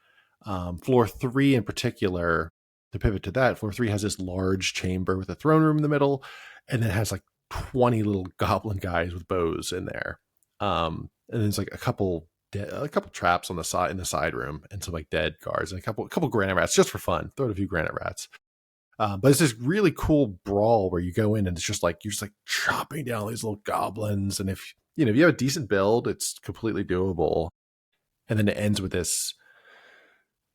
Speaker 1: Floor 3 in particular, to pivot to that, floor 3 has this large chamber with a throne room in the middle, and it has like 20 little goblin guys with bows in there. And there's like a couple traps on the side in the side room, and some like dead guards, and a couple granite rats just for fun. Throw out a few granite rats. But it's this really cool brawl where you go in and it's just like you're just like chopping down these little goblins, and if you have a decent build, it's completely doable. And then it ends with this.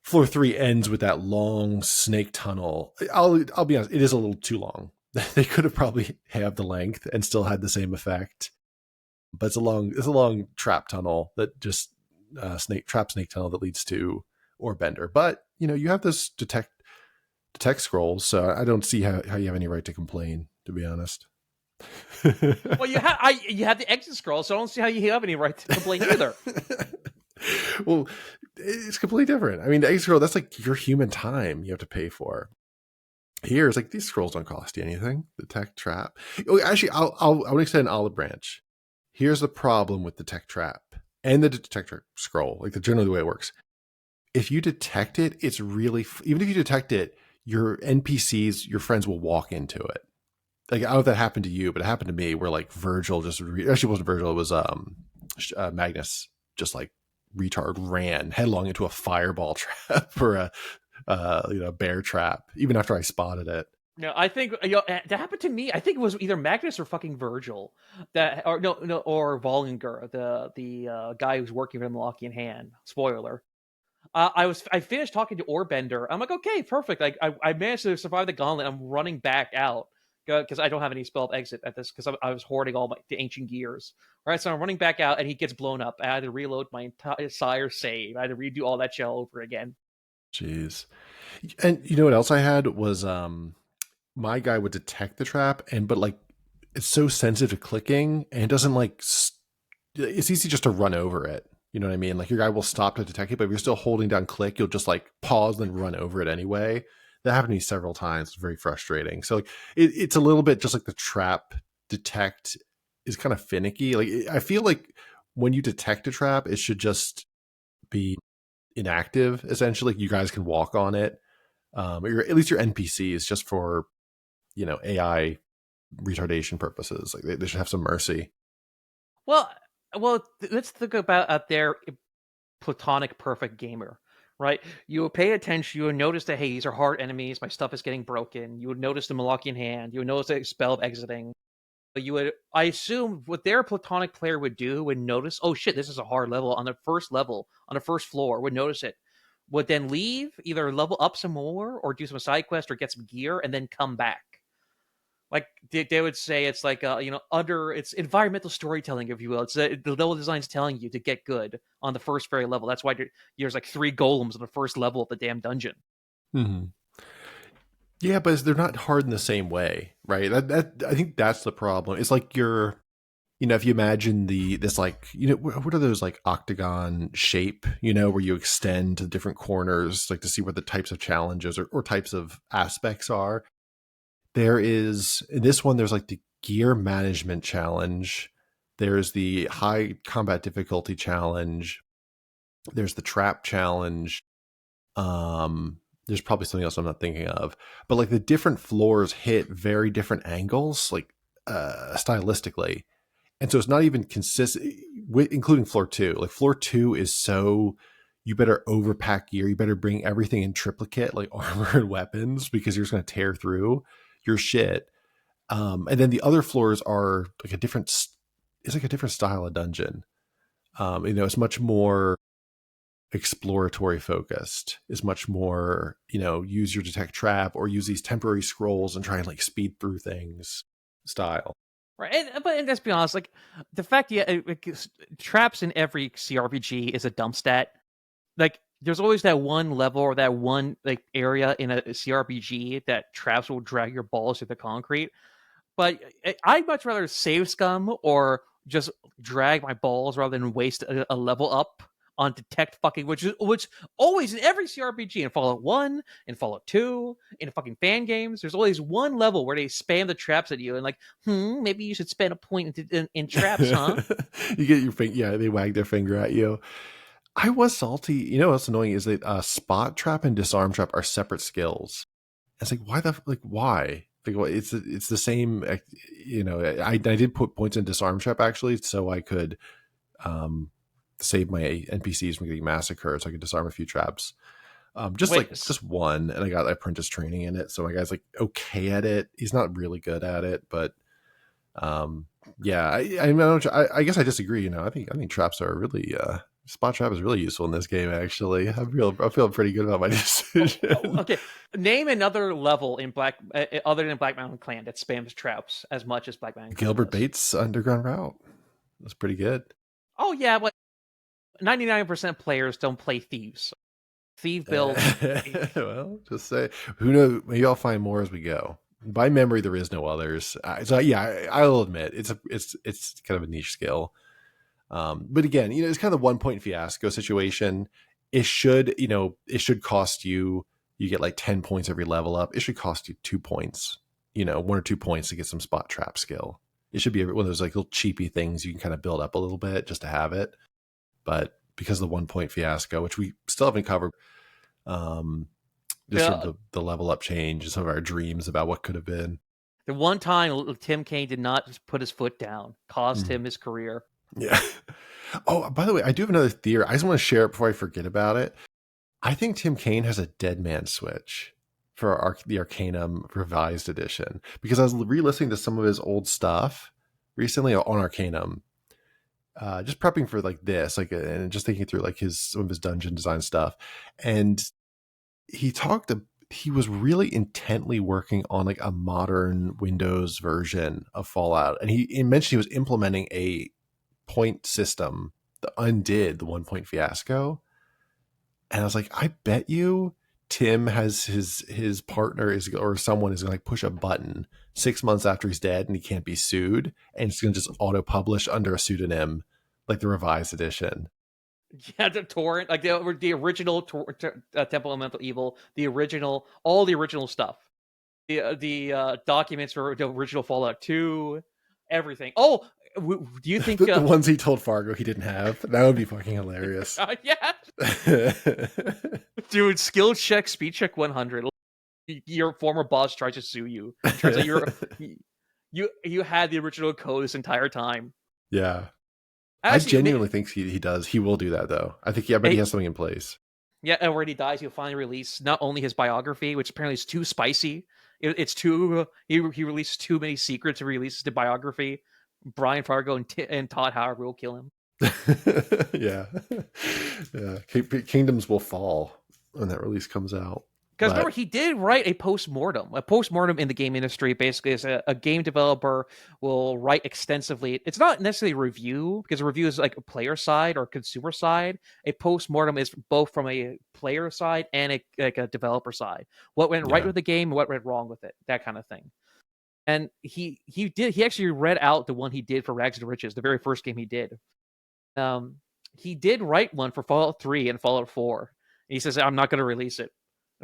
Speaker 1: Floor 3 ends with that long snake tunnel. I'll be honest, it is a little too long. They could have probably halved the length and still had the same effect. But it's a long trap tunnel that just snake tunnel that leads to Orbender. But you have this detect scrolls, so I don't see how you have any right to complain, to be honest.
Speaker 2: Well, you have the exit scroll, so I don't see how you have any right to complain either.
Speaker 1: Well, it's completely different. I mean, the exit scroll, that's like your human time you have to pay for. Here, it's like these scrolls don't cost you anything. The tech trap. Oh, actually, I would extend an olive branch. Here's the problem with the tech trap and the detector scroll, like generally the way it works. If you detect it, it's really even if you detect it, your NPCs, your friends will walk into it. Like, I don't know if that happened to you, but it happened to me where like Virgil actually wasn't Virgil. It was Magnus just like retard ran headlong into a fireball trap or a bear trap, even after I spotted it.
Speaker 2: No, I think that happened to me. I think it was either Magnus or fucking Virgil or Vollinger, the guy who's working for the Malachian Hand. Spoiler. I finished talking to Orbender. I'm like, okay, perfect. Like I managed to survive the gauntlet. I'm running back out because I don't have any spell of exit at this because I was hoarding all the ancient gears. All right, so I'm running back out and he gets blown up. I had to reload my entire save. I had to redo all that shell over again.
Speaker 1: Jeez. And you know what else I had was my guy would detect the trap, but like it's so sensitive to clicking, and it doesn't like it's easy just to run over it. You know what I mean? Like your guy will stop to detect it, but if you're still holding down click, you'll just like pause and then run over it anyway. That happened to me several times. It's very frustrating. So like, it's a little bit just like the trap detect is kind of finicky. Like I feel like when you detect a trap, it should just be inactive. Essentially, you guys can walk on it. Or at least your NPCs, just for AI retardation purposes. Like they should have some mercy.
Speaker 2: Well, let's think about out there, platonic perfect gamer, right? You would pay attention. You would notice that, hey, these are hard enemies. My stuff is getting broken. You would notice the Malachian Hand. You would notice the spell of exiting. I assume what their platonic player would do would notice, oh shit, this is a hard level on the first floor, would notice it, would then leave, either level up some more or do some side quest or get some gear and then come back. like they would say it's like under it's environmental storytelling, if you will. It's the level design's telling you to get good on the first very level. That's why there's like 3 golems on the first level of the damn dungeon.
Speaker 1: Hmm. Yeah, but they're not hard in the same way, right? That I think that's the problem. It's like if you imagine this like what are those like octagon shape, where you extend to different corners like to see what the types of challenges or types of aspects are. There is in this one, there's like the gear management challenge. There's the high combat difficulty challenge. There's the trap challenge. There's probably something else I'm not thinking of, but like the different floors hit very different angles, like stylistically, and so it's not even consistent, including floor 2. Like floor 2 is so you better overpack gear, you better bring everything in triplicate, like armor and weapons, because you're just going to tear through your shit. And then the other floors are like it's like a different style of dungeon. It's much more exploratory focused, is much more use your detect trap or use these temporary scrolls and try and like speed through things style.
Speaker 2: Right, but let's be honest, like the fact traps in every CRPG is a dump stat. Like there's always that one level or that one like area in a CRPG that traps will drag your balls through the concrete. But I'd much rather save scum or just drag my balls rather than waste a level up on detect fucking, which always in every CRPG, in Fallout 1, in Fallout 2, in fucking fan games, there's always one level where they spam the traps at you and like, maybe you should spend a point in traps, huh?
Speaker 1: You get your finger, yeah, they wag their finger at you. I was salty. What's annoying is that spot trap and disarm trap are separate skills. It's like why? Like, well, it's the same. I did put points in disarm trap actually, so I could save my NPCs from getting massacred, so I could disarm a few traps. Just one, and I got apprentice training in it, so my guy's like okay at it. He's not really good at it, but yeah, I guess I disagree. I think traps are really spot trap is really useful in this game. Actually, I feel pretty good about my decision.
Speaker 2: Okay, name another level in other than Black Mountain Clan that spams traps as much as Black Mountain Clan
Speaker 1: Gilbert
Speaker 2: does.
Speaker 1: Bates' Underground Route. That's pretty good.
Speaker 2: Oh yeah, but 99% of players don't play thieves. Thief build.
Speaker 1: Well, just say who knows. Maybe I'll find more as we go. By memory, there is no others. So yeah, I'll admit it's kind of a niche skill. But again, it's kind of the 1 point fiasco situation. It should cost you. You get like 10 points every level up. It should cost you 2 points. 1 or 2 points to get some spot trap skill. It should be one of those like little cheapy things you can kind of build up a little bit just to have it. But because of the 1 point fiasco, which we still haven't covered, just sort of the level up change and some of our dreams about what could have been.
Speaker 2: The one time Tim Cain did not put his foot down cost him his career.
Speaker 1: Yeah. Oh, by the way, I do have another theory. I just want to share it before I forget about it. I think Tim Cain has a Dead Man Switch for the Arcanum revised edition, because I was re-listening to some of his old stuff recently on Arcanum, just prepping for like this, like, and just thinking through like some of his dungeon design stuff. And he was really intently working on like a modern Windows version of Fallout. And he mentioned he was implementing a point system that undid the 1 point fiasco. And I was like, I bet you Tim has his partner or someone is going to like push a button 6 months after he's dead and he can't be sued, and it's going to just auto publish under a pseudonym, like the revised edition.
Speaker 2: Yeah, the torrent, like the original Temple of Mental Evil, all the original stuff, the documents for the original Fallout 2, everything. Oh, do you think
Speaker 1: the ones he told Fargo he didn't have? That would be fucking hilarious.
Speaker 2: Yeah, dude. Skill check, speed check 100. Your former boss tries to sue you. Turns out you had the original code this entire time.
Speaker 1: Yeah. Actually, I genuinely think he does. He will do that, though. I think, yeah, but he has something in place.
Speaker 2: Yeah, and when he dies, he'll finally release not only his biography, which apparently is too spicy. It's too he released too many secrets. He releases the biography. Brian Fargo and Todd Howard will kill him.
Speaker 1: Yeah. Kingdoms will fall when that release comes out.
Speaker 2: Because remember, he did write a post-mortem. A post-mortem in the game industry basically is a game developer will write extensively. It's not necessarily a review, because a review is like a player side or consumer side. A post-mortem is both from a player side and like a developer side. What went right with the game, what went wrong with it, that kind of thing. And he actually read out the one he did for Rags to Riches, the very first game he did. He did write one for Fallout 3 and Fallout 4. And he says, I'm not going to release it.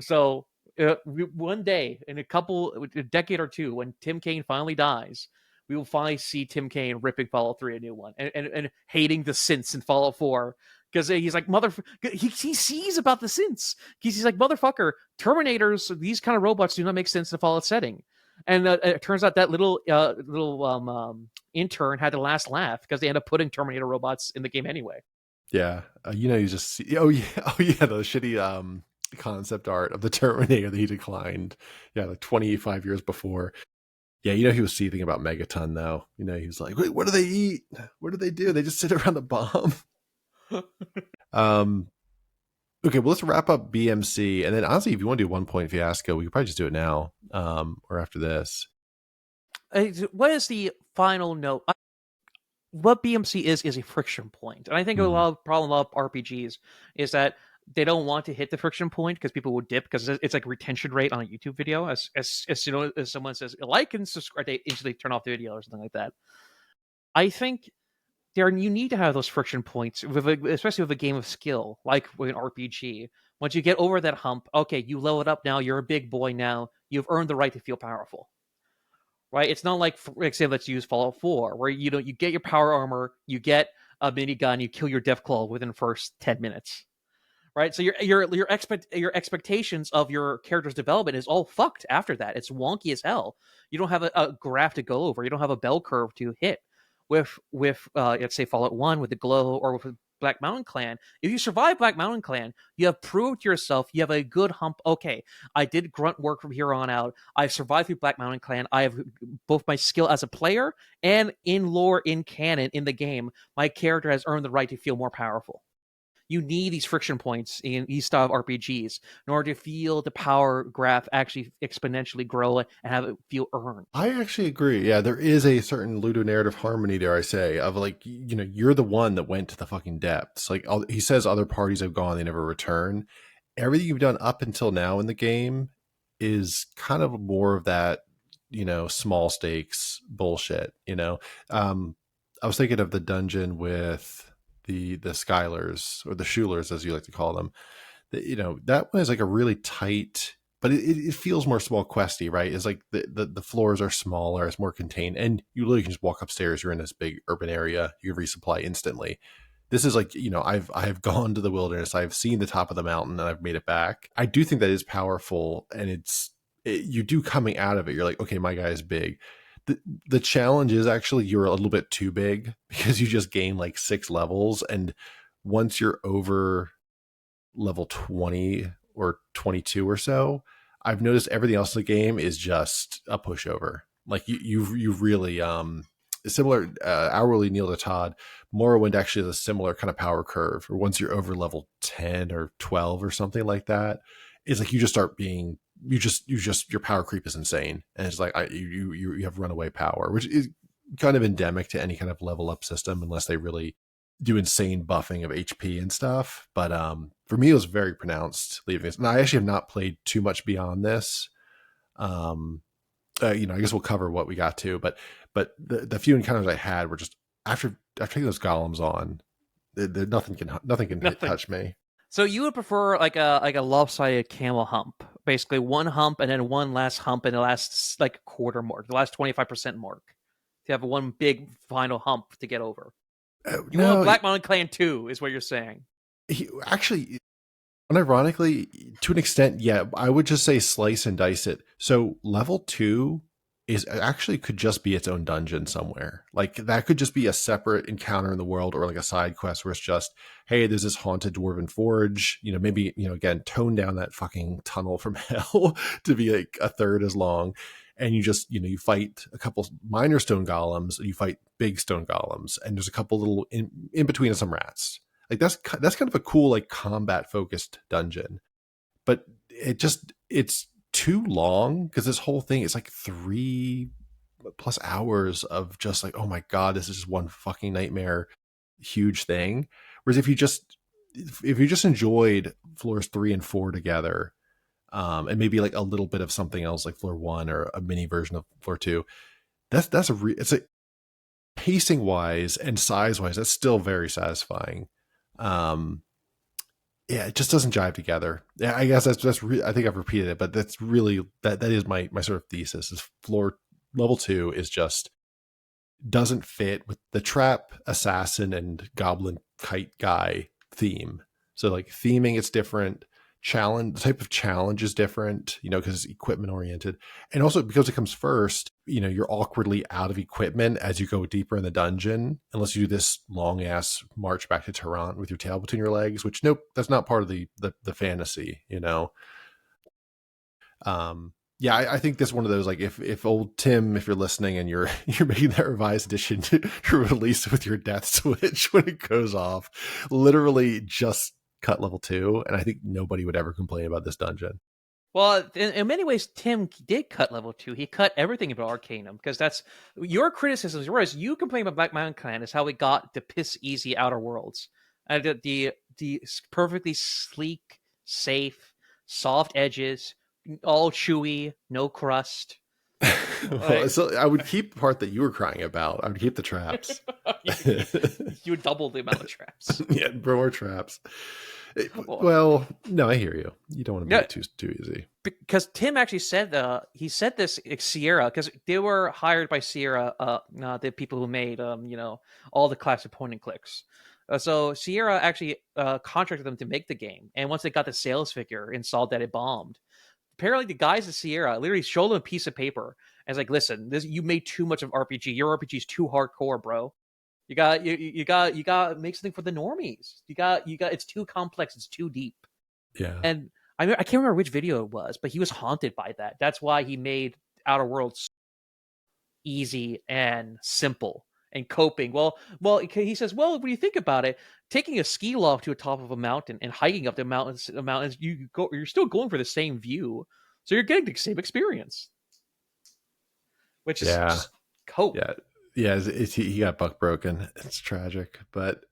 Speaker 2: So one day, in a decade or two, when Tim Cain finally dies, we will finally see Tim Cain ripping Fallout 3 a new one and hating the synths in Fallout 4. Because he's like, he sees about the synths. He's like, motherfucker, Terminators, these kind of robots do not make sense in a Fallout setting. And it turns out that little intern had the last laugh because they end up putting Terminator robots in the game anyway.
Speaker 1: Yeah, you just see, the shitty concept art of the Terminator that he declined. Yeah, like 25 years before. Yeah, he was seething about Megaton though. He was like, wait, what do they eat? What do they do? They just sit around the bomb. Okay, well, let's wrap up BMC, and then honestly, if you want to do 1 point Fiasco, we could probably just do it now, or after this.
Speaker 2: What is the final note? What BMC is a friction point, and I think a lot of RPGs is that they don't want to hit the friction point because people will dip, because it's like retention rate on a YouTube video. As someone says like and subscribe, they instantly turn off the video or something like that. I think you need to have those friction points, especially with a game of skill like with an RPG. Once you get over that hump, okay, you level it up now. You're a big boy now. You've earned the right to feel powerful. Right? It's not like, for example, let's use Fallout 4, where you get your power armor, you get a minigun, you kill your Deathclaw within the first 10 minutes. Right? So your expectations of your character's development is all fucked after that. It's wonky as hell. You don't have a graph to go over. You don't have a bell curve to hit. With let's say Fallout 1 with the glow, or with Black Mountain Clan, if you survive Black Mountain Clan, you have proved to yourself you have a good hump. Okay, I did grunt work from here on out. I've survived through Black Mountain Clan. I have both my skill as a player and in lore, in canon, in the game. My character has earned the right to feel more powerful. You need these friction points in these style of RPGs in order to feel the power graph actually exponentially grow and have it feel earned.
Speaker 1: I actually agree. Yeah, there is a certain ludonarrative harmony, dare I say, of like, you're the one that went to the fucking depths. Like, he says other parties have gone, they never return. Everything you've done up until now in the game is kind of more of that, small stakes bullshit. I was thinking of the dungeon with the Skylers, or the Schulers, as you like to call them. That one is like a really tight, but it feels more small questy, right? It's like the floors are smaller, it's more contained, and you literally can just walk upstairs. You're in this big urban area, you resupply instantly. This is like, I've gone to the wilderness, I've seen the top of the mountain, and I've made it back. I do think that is powerful, and you do coming out of it, you're like, okay, my guy is big. The challenge is actually you're a little bit too big, because you just gain like 6 levels, and once you're over level 20 or 22 or so, I've noticed everything else in the game is just a pushover. Like you really similar hourly Neil to Todd, Morrowind actually has a similar kind of power curve. Or once you're over level 10 or 12 or something like that, it's like you just start being your power creep is insane, and it's like you have runaway power, which is kind of endemic to any kind of level up system, unless they really do insane buffing of HP and stuff. But for me, it was very pronounced leaving this, and I actually have not played too much beyond this. I guess we'll cover what we got to, but the few encounters I had were just after taking those golems on, nothing can touch me.
Speaker 2: So you would prefer like a lopsided camel hump, basically one hump and then one last hump in the last like quarter mark, the last 25% mark, to have one big final hump to get over. You want Black Mountain Clan 2 is what you're saying.
Speaker 1: Actually, unironically, to an extent, yeah, I would just say slice and dice it. So level 2 is actually could just be its own dungeon somewhere. Like that could just be a separate encounter in the world, or like a side quest where it's just, hey, there's this haunted dwarven forge, maybe, again, tone down that fucking tunnel from hell to be like a third as long. And you just, you fight a couple minor stone golems, and you fight big stone golems, and there's a couple little in between of some rats. Like that's kind of a cool, like combat focused dungeon. But it it's too long because this whole thing is like 3+ hours of just like, oh my god, this is just one fucking nightmare, huge thing. Whereas if you just enjoyed floors 3 and 4 together, and maybe like a little bit of something else like floor 1 or a mini version of floor 2, it's a pacing wise and size wise, that's still very satisfying. Um, yeah, it just doesn't jive together. Yeah, I guess I think I've repeated it, but that's really that is my sort of thesis is floor level 2 is just doesn't fit with the trap, assassin, and goblin kite guy theme. So like theming, it's different. Challenge, the type of challenge is different, because it's equipment oriented. And also because it comes first, you're awkwardly out of equipment as you go deeper in the dungeon, unless you do this long ass march back to Tehran with your tail between your legs, which nope, that's not part of the fantasy, yeah, I think this is one of those, like, if old Tim, if you're listening and you're making that revised edition to release with your death switch when it goes off, literally just cut level 2, and I think nobody would ever complain about this dungeon.
Speaker 2: Well, in many ways, Tim did cut level 2. He cut everything about Arcanum, because that's your criticisms. Whereas you complain about Black Mountain Clan is how we got the piss easy Outer Worlds, the perfectly sleek, safe, soft edges, all chewy, no crust.
Speaker 1: Well, so I would keep the part that you were crying about. I would keep the traps.
Speaker 2: You would double the amount of traps.
Speaker 1: Yeah, more traps. Well, no, I hear you. You don't want to make it too easy.
Speaker 2: Because Tim actually said he said this Sierra, because they were hired by Sierra, the people who made all the classic point and clicks. So Sierra actually contracted them to make the game, and once they got the sales figure and saw that it bombed, apparently the guys at Sierra literally showed them a piece of paper and was like, "Listen, you made too much of RPG. Your RPG is too hardcore, bro. You got to make something for the normies. You got it's too complex. It's too deep."
Speaker 1: Yeah.
Speaker 2: And I can't remember which video it was, but he was haunted by that. That's why he made Outer Worlds easy and simple and coping. Well, he says, well, when you think about it, taking a ski loft to the top of a mountain and hiking up the mountains, you're still going for the same view, so you're getting the same experience, which is just cope.
Speaker 1: Yeah. He got buck broken. It's tragic, but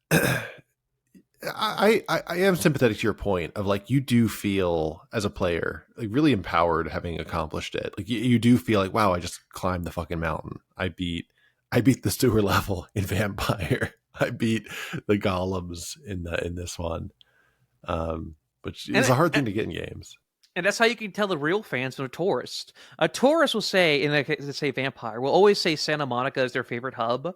Speaker 1: I am sympathetic to your point of, like, you do feel as a player like really empowered having accomplished it. Like you do feel like, wow, I just climbed the fucking mountain. I beat the sewer level in Vampire. I beat the golems in this one. Which is a hard thing to get in games.
Speaker 2: And that's how you can tell the real fans from a tourist. A tourist will say, in let's say Vampire, will always say Santa Monica is their favorite hub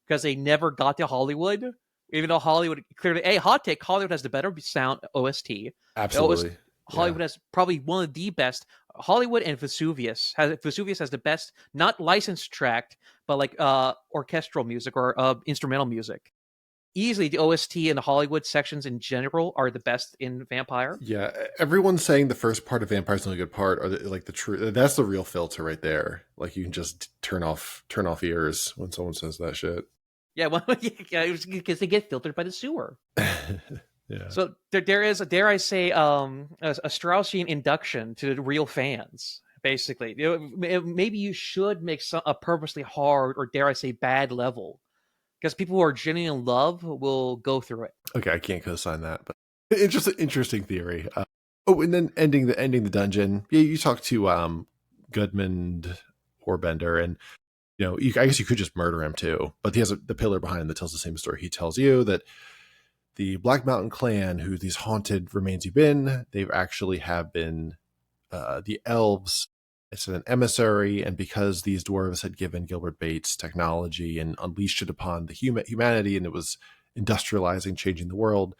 Speaker 2: because they never got to Hollywood. Even though Hollywood clearly, hot take, Hollywood has the better sound OST.
Speaker 1: Absolutely.
Speaker 2: Hollywood has probably one of the best. Hollywood and Vesuvius has the best, not licensed tracked, but like orchestral music or instrumental music. Easily, the OST and the Hollywood sections in general are the best in Vampire.
Speaker 1: Yeah, everyone's saying the first part of Vampire is the only good part, or like the true. That's the real filter right there. Like you can just turn off ears when someone says that shit.
Speaker 2: Yeah, well, because they get filtered by the sewer.
Speaker 1: Yeah.
Speaker 2: So there is, dare I say, a Straussian induction to the real fans. Basically, maybe you should make a purposely hard, or dare I say, bad level, because people who are genuinely in love will go through it.
Speaker 1: Okay, I can't co-sign that, but interesting theory. And then ending the dungeon. Yeah, you talk to Goodman Orbender, and I guess you could just murder him too. But he has the pillar behind him that tells the same story. He tells you that the Black Mountain Clan, who these haunted remains you've been, they actually have been the elves. It's an emissary, and because these dwarves had given Gilbert Bates technology and unleashed it upon the humanity, and it was industrializing, changing the world,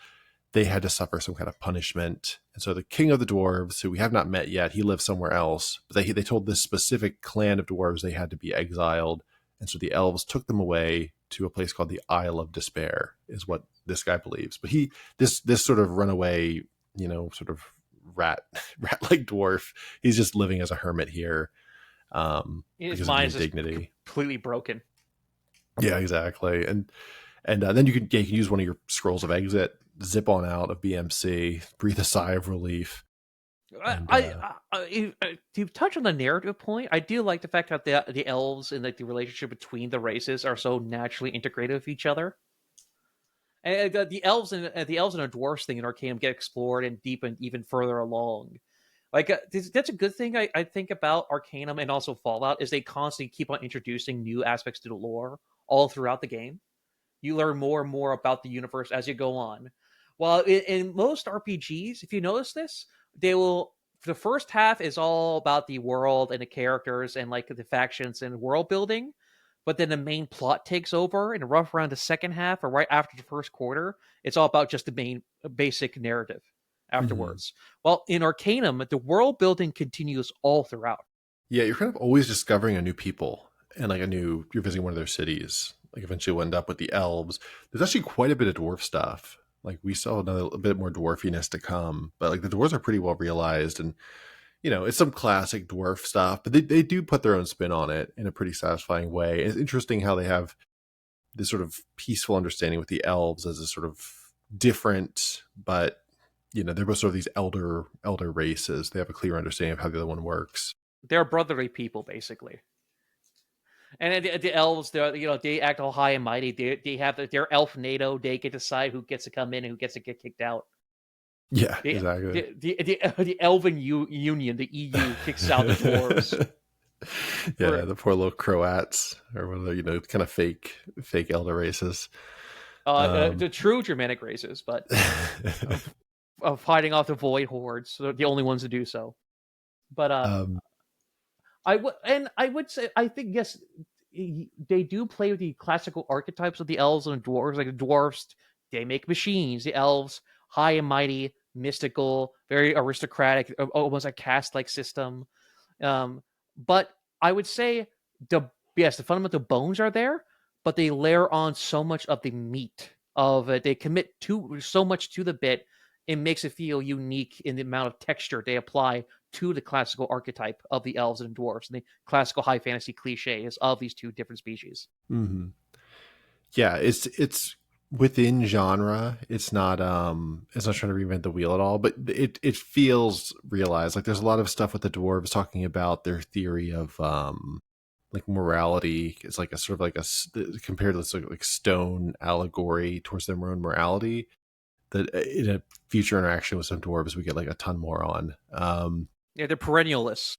Speaker 1: they had to suffer some kind of punishment. And so the king of the dwarves, who we have not met yet, he lives somewhere else, but they told this specific clan of dwarves they had to be exiled. And so the elves took them away to a place called the Isle of Despair, is what this guy believes. But this sort of runaway, sort of rat-like dwarf, he's just living as a hermit here.
Speaker 2: His mind is dignity completely broken.
Speaker 1: Yeah, exactly. And then you can use one of your scrolls of exit, zip on out of BMC, breathe a sigh of relief. And
Speaker 2: To touch on the narrative point, I do like the fact that the elves and like the relationship between the races are so naturally integrated with each other. And the elves and the dwarves thing in Arcanum get explored and deepened even further along. Like that's a good thing I think about Arcanum and also Fallout is they constantly keep on introducing new aspects to the lore all throughout the game. You learn more and more about the universe as you go on. While in most RPGs, if you notice this, they will the first half is all about the world and the characters and like the factions and world building, but then the main plot takes over and rough around the second half or right after the first quarter, it's all about just the main basic narrative
Speaker 1: mhm.
Speaker 2: afterwards. Well, in Arcanum, the world building continues all throughout.
Speaker 1: Yeah, you're kind of always discovering a new people and like you're visiting one of their cities. Like eventually we'll end up with the elves. There's actually quite a bit of dwarf stuff. Like we saw a bit more dwarfiness to come, but like the dwarves are pretty well realized, and it's some classic dwarf stuff, but they do put their own spin on it in a pretty satisfying way. It's interesting how they have this sort of peaceful understanding with the elves as a sort of different, but they're both sort of these elder races. They have a clear understanding of how the other one works.
Speaker 2: They're brotherly people, basically. And the elves, they act all high and mighty. They have their elf NATO. They get to decide who gets to come in and who gets to get kicked out.
Speaker 1: Yeah,
Speaker 2: The
Speaker 1: exactly.
Speaker 2: the Elven Union, the EU, kicks out the dwarves.
Speaker 1: Yeah, the poor little Croats or one of the kind of fake elder races.
Speaker 2: The true Germanic races, but of fighting off the Void hordes, so they're the only ones to do so. But
Speaker 1: um,
Speaker 2: I would say I think yes, they do play with the classical archetypes of the elves and dwarves. Like the dwarves, they make machines. The elves, high and mighty, mystical, very aristocratic, almost a caste-like system. But I would say the fundamental bones are there, but they layer on so much of the meat of it. They commit to so much to the bit. It makes it feel unique in the amount of texture they apply to the classical archetype of the elves and dwarves and the classical high fantasy cliches of these two different species.
Speaker 1: mhm. Yeah, it's within genre. It's not trying to reinvent the wheel at all, but it feels realized. Like there's a lot of stuff with the dwarves talking about their theory of like morality. It's like a sort of like compared to this like stone allegory towards their own morality. That in a future interaction with some dwarves, we get like a ton more on.
Speaker 2: Yeah, they're perennialists.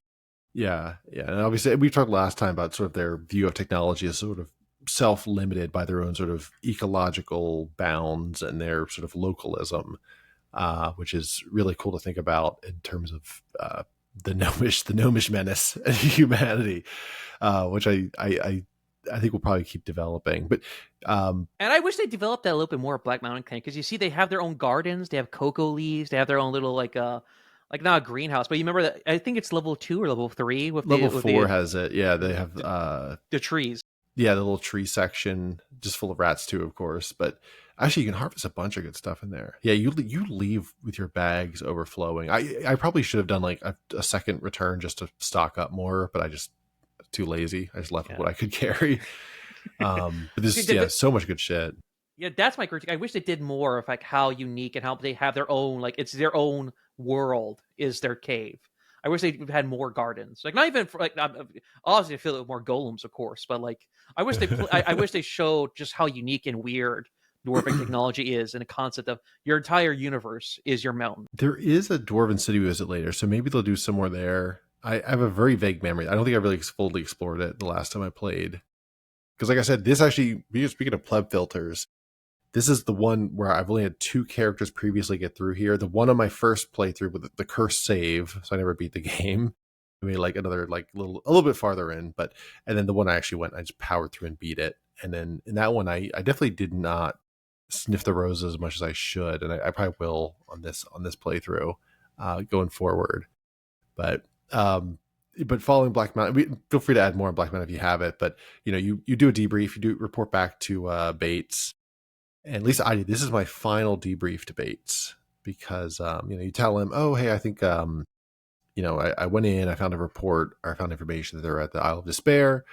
Speaker 1: Yeah, yeah, and obviously we talked last time about sort of their view of technology as sort of self-limited by their own sort of ecological bounds and their sort of localism, which is really cool to think about in terms of the gnomish menace and humanity, which I think we'll probably keep developing. But
Speaker 2: And I wish they developed that a little bit more at Black Mountain Clan because you see they have their own gardens, they have cocoa leaves, they have their own little like not a greenhouse, but you remember that I think it's level 2 or level 3 with
Speaker 1: level
Speaker 2: with
Speaker 1: 4 has it. Yeah, they have
Speaker 2: the trees.
Speaker 1: yeah, the little tree section, just full of rats too, of course. But actually, you can harvest a bunch of good stuff in there. Yeah, you leave with your bags overflowing. I probably should have done like a second return just to stock up more, but I just too lazy. I just left with
Speaker 2: Yeah.
Speaker 1: what I could carry. But
Speaker 2: See,
Speaker 1: there's so much good shit.
Speaker 2: yeah, that's my critique. I wish they did more of like how unique and how they have their own like it's their own world is their cave. I wish they had more gardens. Like not even for, like obviously I feel it with more golems, of course, but like I wish they showed just how unique and weird dwarven technology is, and the concept of your entire universe is your mountain.
Speaker 1: There is a dwarven city we visit later, so maybe they'll do some more there. I have a very vague memory. I don't think I really fully explored it the last time I played. Because like I said, this actually, speaking of pleb filters, this is the one where I've only had 2 characters previously get through here. The one on my first playthrough with the cursed save, so I never beat the game. I mean, like another like a little bit farther in, and then the one I actually went, I just powered through and beat it. And then in that one, I definitely did not sniff the roses as much as I should, and I probably will on this playthrough going forward. But following Black Mountain, feel free to add more on Black Mountain if you have it. But you do a debrief, you do report back to Bates. And at least I did. This is my final debrief to Bates because you tell him, oh hey, I think I went in, I found a report or I found information that they're at the Isle of Despair.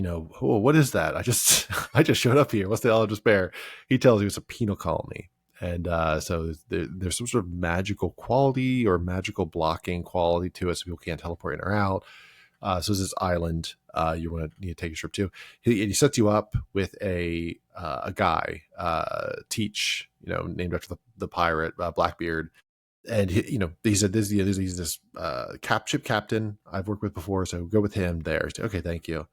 Speaker 1: Oh, what is that? I just I just showed up here. What's the Isle of Despair? He tells you it's a penal colony, And so there's some sort of magical quality or magical blocking quality to it, so people can't teleport in or out. So this island you want to need to take a trip to. He sets you up with a guy, Teach, named after the pirate Blackbeard. And he said he's this ship captain I've worked with before, so go with him there. So, okay, thank you.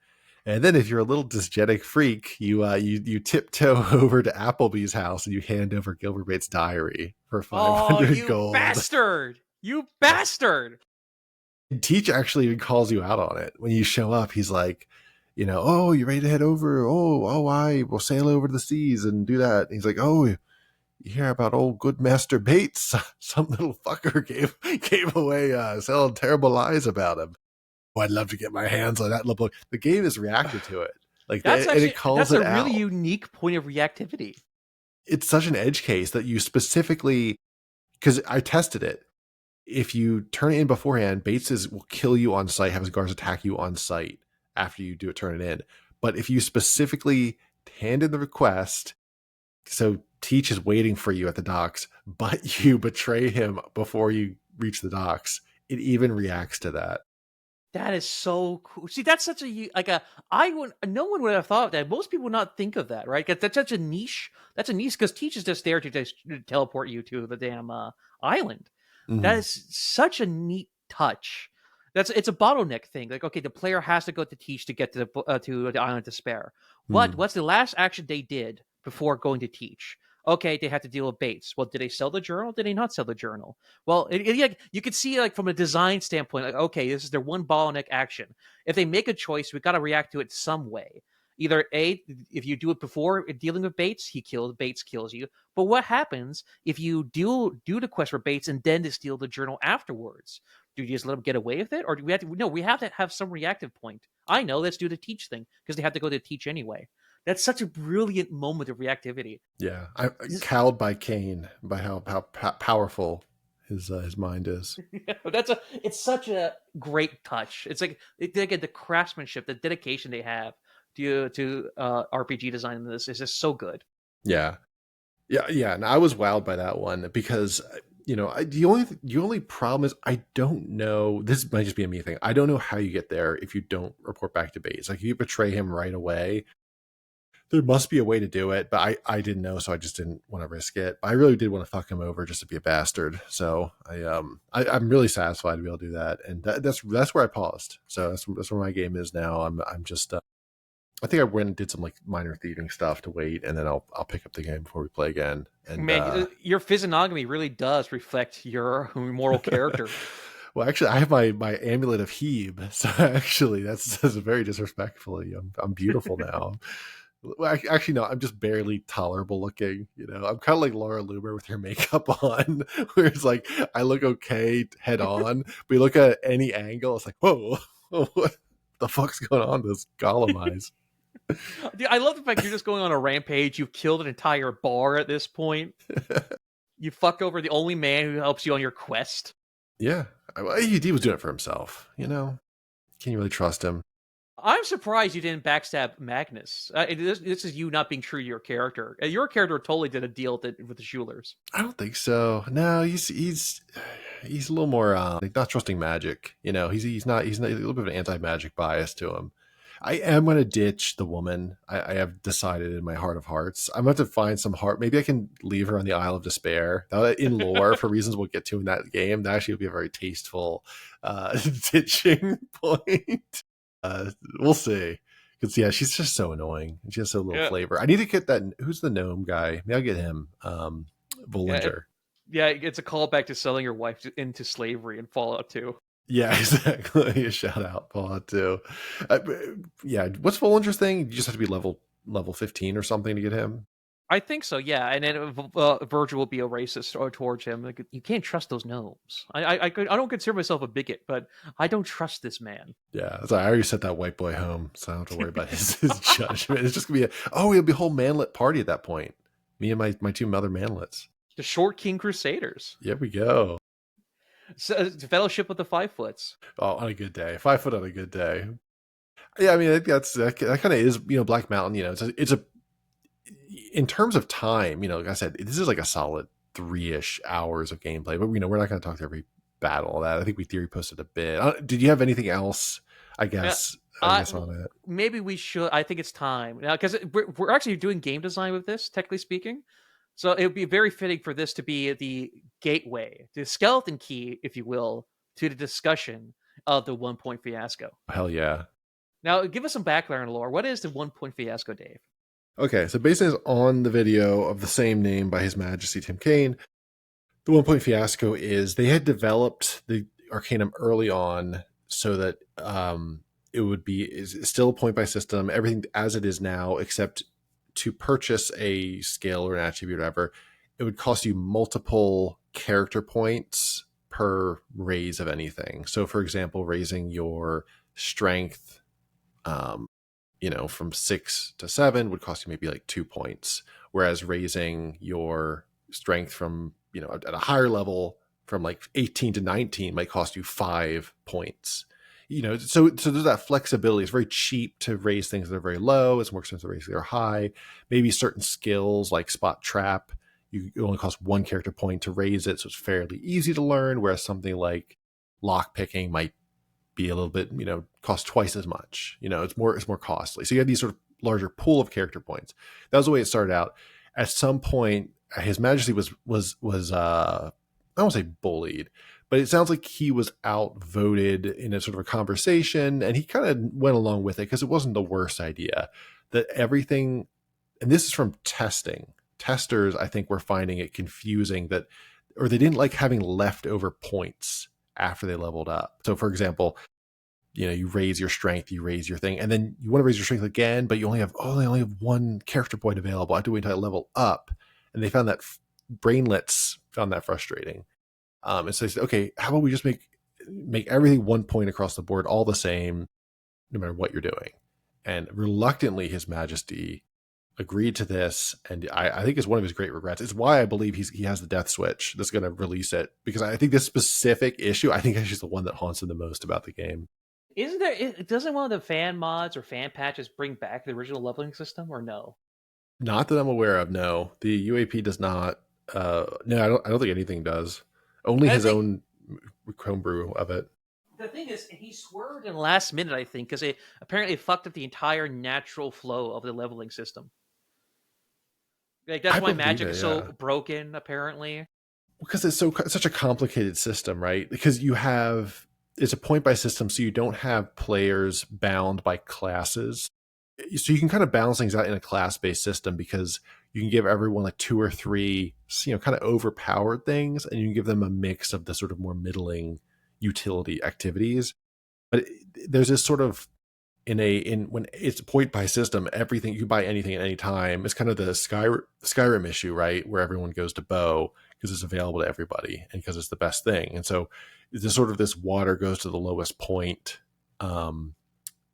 Speaker 1: And then if you're a little dysgenic freak, you tiptoe over to Applebee's house and you hand over Gilbert Bates' diary for 500 gold.
Speaker 2: Bastard! You bastard!
Speaker 1: Teach actually even calls you out on it when you show up. He's like, oh, you ready to head over? Oh, I will sail over the seas and do that. And he's like, oh, you hear about old good Master Bates? Some little fucker gave away selling terrible lies about him. Oh, I'd love to get my hands on that little book. The game is reactive to it. Like that's
Speaker 2: a really unique point of reactivity.
Speaker 1: It's such an edge case that you specifically, because I tested it. If you turn it in beforehand, Bates will kill you on sight, have his guards attack you on sight after you do it, turn it in. But if you specifically hand in the request, so Teach is waiting for you at the docks, but you betray him before you reach the docks, it even reacts to that.
Speaker 2: That is so cool. See, that's such no one would have thought of that. Most people would not think of that, right? That's such a niche. That's a niche because Teach is just there to just teleport you to the damn island. Mm-hmm. That is such a neat touch. It's a bottleneck thing. Like, okay, the player has to go to Teach to get to the island to spare. What's the last action they did before going to Teach? Okay, they had to deal with Bates. Well, did they sell the journal? Did they not sell the journal? Well, you could see from a design standpoint, like, okay, this is their one bottleneck action. If they make a choice, we've got to react to it some way. Either A, if you do it before dealing with Bates, Bates kills you. But what happens if you do the quest for Bates and then to steal the journal afterwards? Do you just let them get away with it? Or do we have to? No, we have to have some reactive point. I know, let's do the Teach thing, because they have to go to Teach anyway. That's such a brilliant moment of reactivity.
Speaker 1: Yeah, I'm cowed by Cain, by how powerful his mind is.
Speaker 2: It's such a great touch. It's like the craftsmanship, the dedication they have to RPG design in this is just so good.
Speaker 1: Yeah. And I was wowed by that one because the only problem is I don't know. This might just be a me thing. I don't know how you get there if you don't report back to Bates. Like, if you betray him right away, there must be a way to do it, but I didn't know, so I just didn't want to risk it. But I really did want to fuck him over just to be a bastard. So I'm really satisfied to be able to do that, and that's where I paused. So that's where my game is now. I'm just I think I went and did some like minor thieving stuff to wait, and then I'll pick up the game before we play again. And
Speaker 2: man, your physiognomy really does reflect your moral character.
Speaker 1: Well, actually, I have my amulet of Hebe, so actually that's very disrespectfully. I'm beautiful now. Well, actually, no, I'm just barely tolerable looking. I'm kind of like Laura Loomer with her makeup on, where it's like I look okay head on, but you look at any angle, it's like, whoa, what the fuck's going on with this Gollum eyes?
Speaker 2: Dude, I love the fact you're just going on a rampage. You've killed an entire bar at this point. You fucked over the only man who helps you on your quest.
Speaker 1: Yeah, he was doing it for himself. Can you really trust him?
Speaker 2: I'm surprised you didn't backstab Magnus. This is you not being true to your character. Your character totally did a deal with the Schulers.
Speaker 1: I don't think so. No, he's a little more not trusting magic. He's not a little bit of an anti-magic bias to him. I am going to ditch the woman. I have decided in my heart of hearts. I'm going to find some heart. Maybe I can leave her on the Isle of Despair. In lore, for reasons we'll get to in that game, that actually would be a very tasteful ditching point. We'll see. Because yeah, she's just so annoying. She has so little flavor. I need to get that. Who's the gnome guy? Maybe I'll get him. Bollinger.
Speaker 2: Yeah, it's a callback to selling your wife into slavery in Fallout 2.
Speaker 1: Yeah, exactly. A shout out, Fallout 2. Yeah, what's Bollinger's thing? You just have to be level 15 or something to get him.
Speaker 2: I think so, yeah. And then Virgil will be a racist towards him. Like, you can't trust those gnomes. I don't consider myself a bigot, but I don't trust this man.
Speaker 1: Yeah, I already sent that white boy home, so I don't have to worry about his judgment. It's just going to be it'll be a whole manlet party at that point. Me and my two other manlets.
Speaker 2: The Short King Crusaders.
Speaker 1: Here we go.
Speaker 2: So, Fellowship with the 5 Foots.
Speaker 1: Oh, on a good day. 5 foot on a good day. Yeah, I mean, that kind of is, Black Mountain, in terms of time, like I said, this is like a solid 3-ish hours of gameplay, but we're not going to talk to every battle. That I think we theory posted a bit. Did you have anything else? I
Speaker 2: Yeah,
Speaker 1: guess on it.
Speaker 2: maybe we should. I think it's time now because we're actually doing game design with this, technically speaking. So it would be very fitting for this to be the gateway, the skeleton key, if you will, to the discussion of the 1 point fiasco.
Speaker 1: Hell yeah.
Speaker 2: Now, give us some background lore. What is the 1 point fiasco, Dave?
Speaker 1: Okay, so based on the video of the same name by His Majesty Tim Cain, the 1 point fiasco is they had developed the Arcanum early on so that it would be is still a point by system, everything as it is now, except to purchase a skill or an attribute or whatever, it would cost you multiple character points per raise of anything. So, for example, raising your strength, from 6 to 7 would cost you maybe like 2 points, whereas raising your strength from at a higher level from like 18 to 19 might cost you 5 points. So there's that flexibility. It's very cheap to raise things that are very low. It's more expensive to raise things that are high. Maybe certain skills like spot trap, it only costs 1 character point to raise it, so it's fairly easy to learn. Whereas something like lock picking might be a little bit, cost twice as much. It's more costly. So you have these sort of larger pool of character points. That was the way it started out. At some point, His Majesty was I won't say bullied, but it sounds like he was outvoted in a sort of a conversation, and he kind of went along with it because it wasn't the worst idea. That everything, and this is from testing. Testers, I think, were finding it confusing or they didn't like having leftover points after they leveled up. So, for example, you raise your strength, you raise your thing, and then you want to raise your strength again, but you only have 1 character point available. I have to wait until I level up, and they found that brainlets found that frustrating. And so they said, okay, how about we just make everything 1 point across the board, all the same, no matter what you're doing. And reluctantly, His Majesty agreed to this, and I think it's one of his great regrets. It's why I believe he has the death switch that's going to release it, because I think this specific issue, I think actually is the one that haunts him the most about the game.
Speaker 2: Doesn't one of the fan mods or fan patches bring back the original leveling system, or no?
Speaker 1: Not that I'm aware of. No, the UAP does not. No, I don't think anything does. Only his own homebrew of it.
Speaker 2: The thing is, he swerved in the last minute, I think, because it apparently fucked up the entire natural flow of the leveling system. Like that's why magic is so broken, apparently.
Speaker 1: Because it's such a complicated system, right? Because it's a point by system, so you don't have players bound by classes. So you can kind of balance things out in a class-based system, because you can give everyone like 2 or 3, kind of overpowered things, and you can give them a mix of the sort of more middling utility activities. But there's this sort of when it's a point by system, everything you buy anything at any time. It's kind of the Skyrim issue, right? Where everyone goes to bow because it's available to everybody and because it's the best thing. And so it's sort of this water goes to the lowest point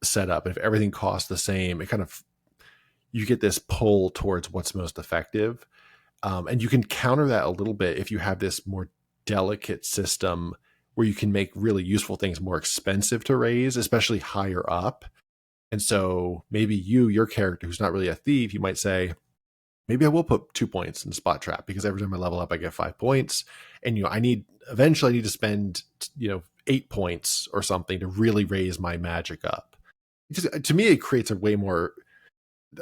Speaker 1: setup. And if everything costs the same, it kind of, you get this pull towards what's most effective. And you can counter that a little bit if you have this more delicate system where you can make really useful things more expensive to raise, especially higher up. And so maybe your character who's not really a thief, you might say, maybe I will put 2 points in spot trap, because every time I level up, I get 5 points. And, eventually I need to spend, 8 points or something to really raise my magic up. To me, it creates a way more,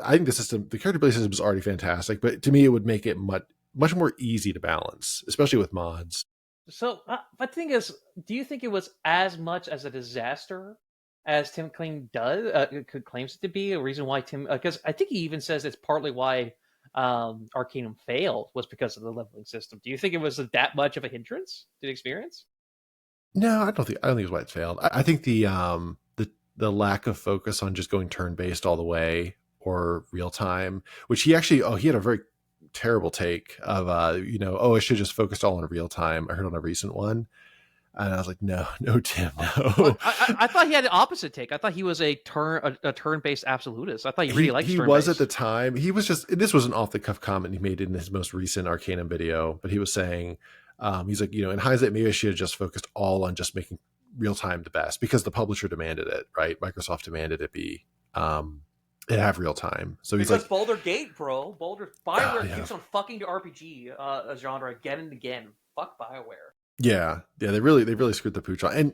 Speaker 1: I think the character building system is already fantastic, but to me, it would make it much more easy to balance, especially with mods.
Speaker 2: So, but the thing is, do you think it was as much as a disaster as Tim claims it to be? A reason why Tim, because I think he even says it's partly why Arcanum failed was because of the leveling system. Do you think it was that much of a hindrance to the experience?
Speaker 1: No, I don't think it's why it failed. I think the lack of focus on just going turn-based all the way or real time, which he had a very terrible take of I should just focus all on real time. I heard on a recent one, and I was like, no Tim, no.
Speaker 2: I thought he had the opposite take. I thought he was a turn-based absolutist. I thought he really liked
Speaker 1: he was at the time. He was just, this was an off-the-cuff comment he made in his most recent Arcanum video, but he was saying he's like, in hindsight, maybe I should have just focused all on just making real time the best, because the publisher demanded it, right? Microsoft demanded it be They have real time. So he's
Speaker 2: Because
Speaker 1: like,
Speaker 2: Boulder Gate, bro. Boulder
Speaker 1: oh,
Speaker 2: Bioware
Speaker 1: yeah.
Speaker 2: keeps on fucking the RPG genre again and again. Fuck Bioware.
Speaker 1: Yeah, they really screwed the pooch on, and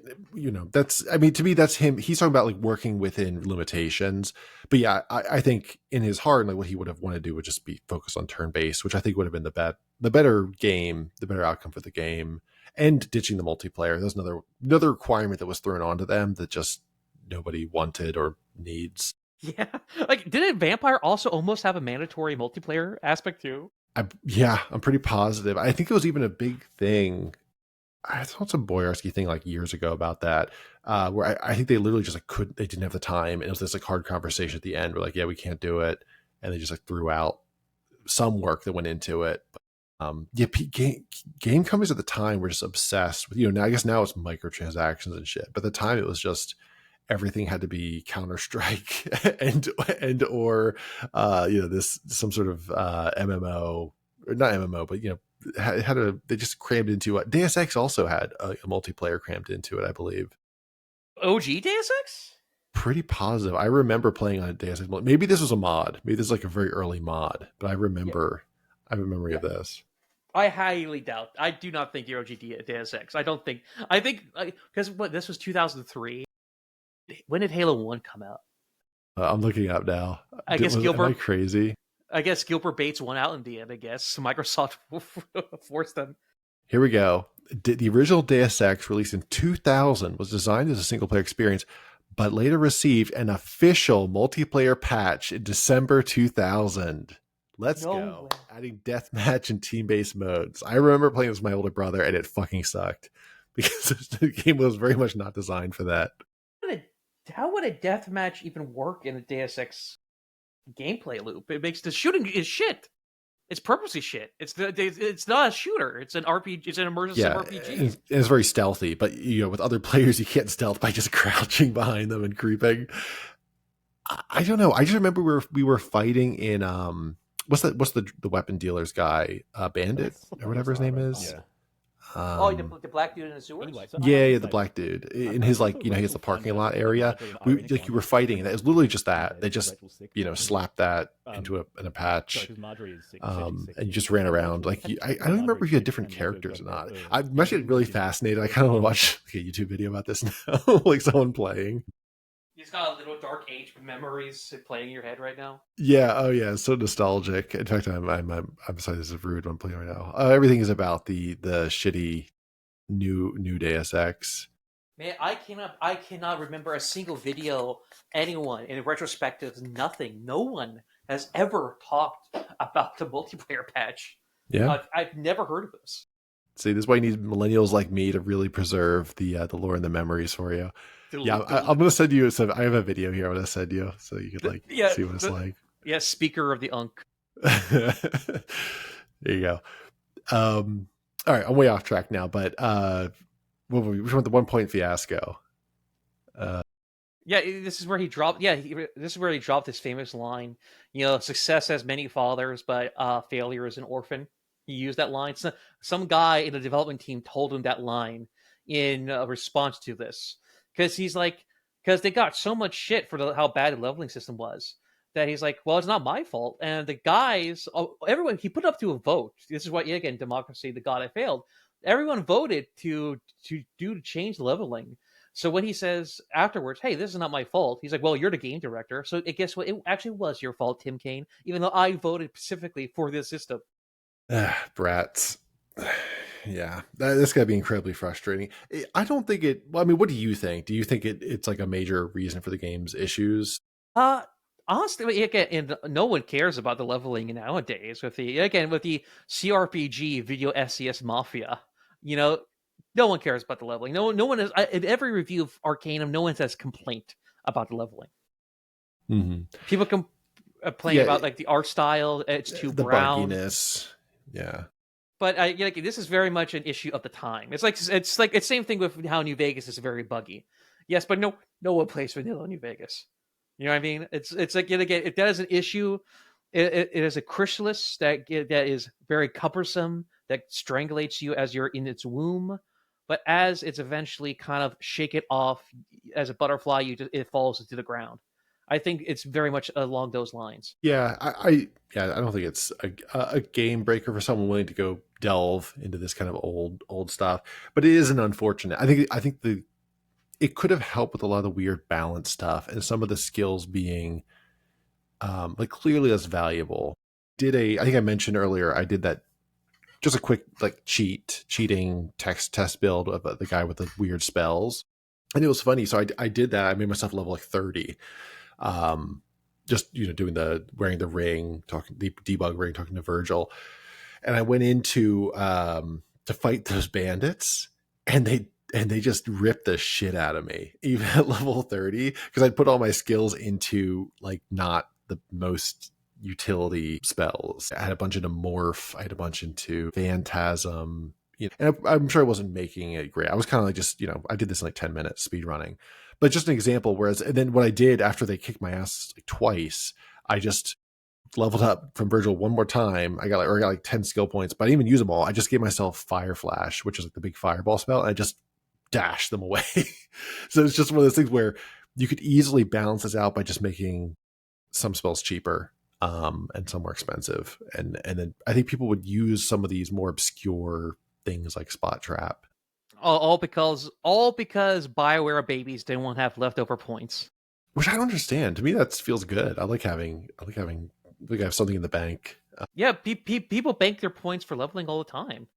Speaker 1: that's, I mean, to me that's him. He's talking about like working within limitations, but yeah, I think in his heart, like what he would have wanted to do would just be focused on turn based, which I think would have been the better game, the better outcome for the game, and ditching the multiplayer. There's another requirement that was thrown onto them that just nobody wanted or needs.
Speaker 2: Yeah, like didn't Vampire also almost have a mandatory multiplayer aspect too?
Speaker 1: Yeah, I'm pretty positive. I think it was even a big thing. I thought some Boyarsky thing like years ago about that, where I think they literally just like they didn't have the time, and it was this like hard conversation at the end. We're like, yeah, we can't do it, and they just like threw out some work that went into it. But, yeah, game companies at the time were just obsessed with, now I guess now it's microtransactions and shit, but at the time it was just everything had to be Counter Strike and or this some sort of MMO, or not MMO, but they just crammed into it. Deus Ex also had a multiplayer crammed into it, I believe.
Speaker 2: OG Deus Ex?
Speaker 1: Pretty positive. I remember playing on a Deus Ex. Maybe this was a mod. Maybe this is like a very early mod, but I have a memory of this.
Speaker 2: I highly doubt. I do not think you're OG Deus Ex. I don't think. I think because this was 2003. When did Halo 1 come out?
Speaker 1: I'm looking up now.
Speaker 2: I guess Gilbert.
Speaker 1: Am I crazy?
Speaker 2: I guess Gilbert Bates won out in the end. I guess Microsoft forced them.
Speaker 1: Here we go. The original Deus Ex, released in 2000, was designed as a single-player experience, but later received an official multiplayer patch in December 2000. Let's go. Adding deathmatch and team-based modes. I remember playing this with my older brother, and it fucking sucked because the game was very much not designed for that.
Speaker 2: How would a deathmatch even work in a Deus Ex gameplay loop? It makes the shooting is shit. It's purposely shit. It's not a shooter. It's an RPG. It's an immersive RPG.
Speaker 1: It's very stealthy, but with other players, you can't stealth by just crouching behind them and creeping. I don't know. I just remember we were fighting in what's the weapon dealer's guy, Bandit or whatever his name is.
Speaker 3: Yeah.
Speaker 2: The black dude in the sewers?
Speaker 1: Yeah, the black dude in his he has the parking lot area. You were fighting, and it was literally just that. They just slapped that into a patch, and you just ran around. I don't remember if you had different characters or not. I'm actually really fascinated. I kind of want to watch a YouTube video about this now, like someone playing.
Speaker 2: He's got a little dark age memories playing in your head right now.
Speaker 1: Yeah. Oh, yeah. It's so nostalgic. In fact, I'm sorry. This is rude. What I'm playing right now. Everything is about the shitty new Deus Ex.
Speaker 2: Man, I cannot remember a single video anyone in retrospective. Nothing. No one has ever talked about the multiplayer patch.
Speaker 1: Yeah.
Speaker 2: I've never heard of this.
Speaker 1: See, this is why you need millennials like me to really preserve the lore and the memories for you. Yeah, I'm gonna send you. So I have a video here. I'm gonna send you so you could see what it's like.
Speaker 2: Yeah, speaker of the Unk.
Speaker 1: There you go. All right, I'm way off track now, but which one? The 1 point fiasco.
Speaker 2: Yeah, this is where he dropped. Yeah, this is where he dropped his famous line. Success has many fathers, but failure is an orphan. He used that line. So, some guy in the development team told him that line in response to this. Because they got so much shit for how bad the leveling system was that he's like, well, it's not my fault. And the guys, everyone, he put it up to a vote. This is what, again, democracy, the god I failed. Everyone voted to change the leveling. So when he says afterwards, hey, this is not my fault, he's like, well, you're the game director. So guess what? It actually was your fault, Tim Cain, even though I voted specifically for this system.
Speaker 1: Brats. Yeah, that's got to be incredibly frustrating. I don't think it. Well, I mean, what do you think? Do you think it's like a major reason for the game's issues?
Speaker 2: Honestly, again, no one cares about the leveling nowadays. With the CRPG video SCS Mafia, no one cares about the leveling. No one is in every review of Arcanum. No one says complaint about the leveling.
Speaker 1: Mm-hmm.
Speaker 2: People complain about the art style. It's too brown.
Speaker 1: The bugginess. Yeah.
Speaker 2: But this is very much an issue of the time. It's like it's same thing with how New Vegas is very buggy. Yes, but no one plays vanilla New Vegas. You know what I mean? It's like again, if that is an issue, it is a chrysalis that is very cumbersome, that strangulates you as you're in its womb. But as it's eventually kind of shake it off as a butterfly, it falls into the ground. I think it's very much along those lines.
Speaker 1: Yeah, I don't think it's a game breaker for someone willing to go delve into this kind of old stuff, but it is an unfortunate. I think the it could have helped with a lot of the weird balance stuff and some of the skills being like clearly less valuable. I think I mentioned earlier, I did that just a quick like cheating text test build of the guy with the weird spells, and it was funny. So I did that. I made myself level like 30. Just doing the wearing the ring, talking the debug ring, talking to Virgil, and I went into to fight those bandits, and they just ripped the shit out of me even at level 30 because I'd put all my skills into like not the most utility spells. I had a bunch into morph, I had a bunch into phantasm, and I'm sure I wasn't making it great. I was kind of like just I did this in like 10 minutes speed running, but just an example. Whereas, and then what I did after they kicked my ass like twice, I just leveled up from Virgil one more time. I got like 10 skill points, but I didn't even use them all. I just gave myself Fire Flash, which is like the big fireball spell, and I just dashed them away. So it's just one of those things where you could easily balance this out by just making some spells cheaper and some more expensive. And then I think people would use some of these more obscure things like Spot Trap.
Speaker 2: All because BioWare babies didn't want to have leftover points.
Speaker 1: Which I don't understand. To me, that feels good. I like having I have something in the bank.
Speaker 2: Yeah, people bank their points for leveling all the time.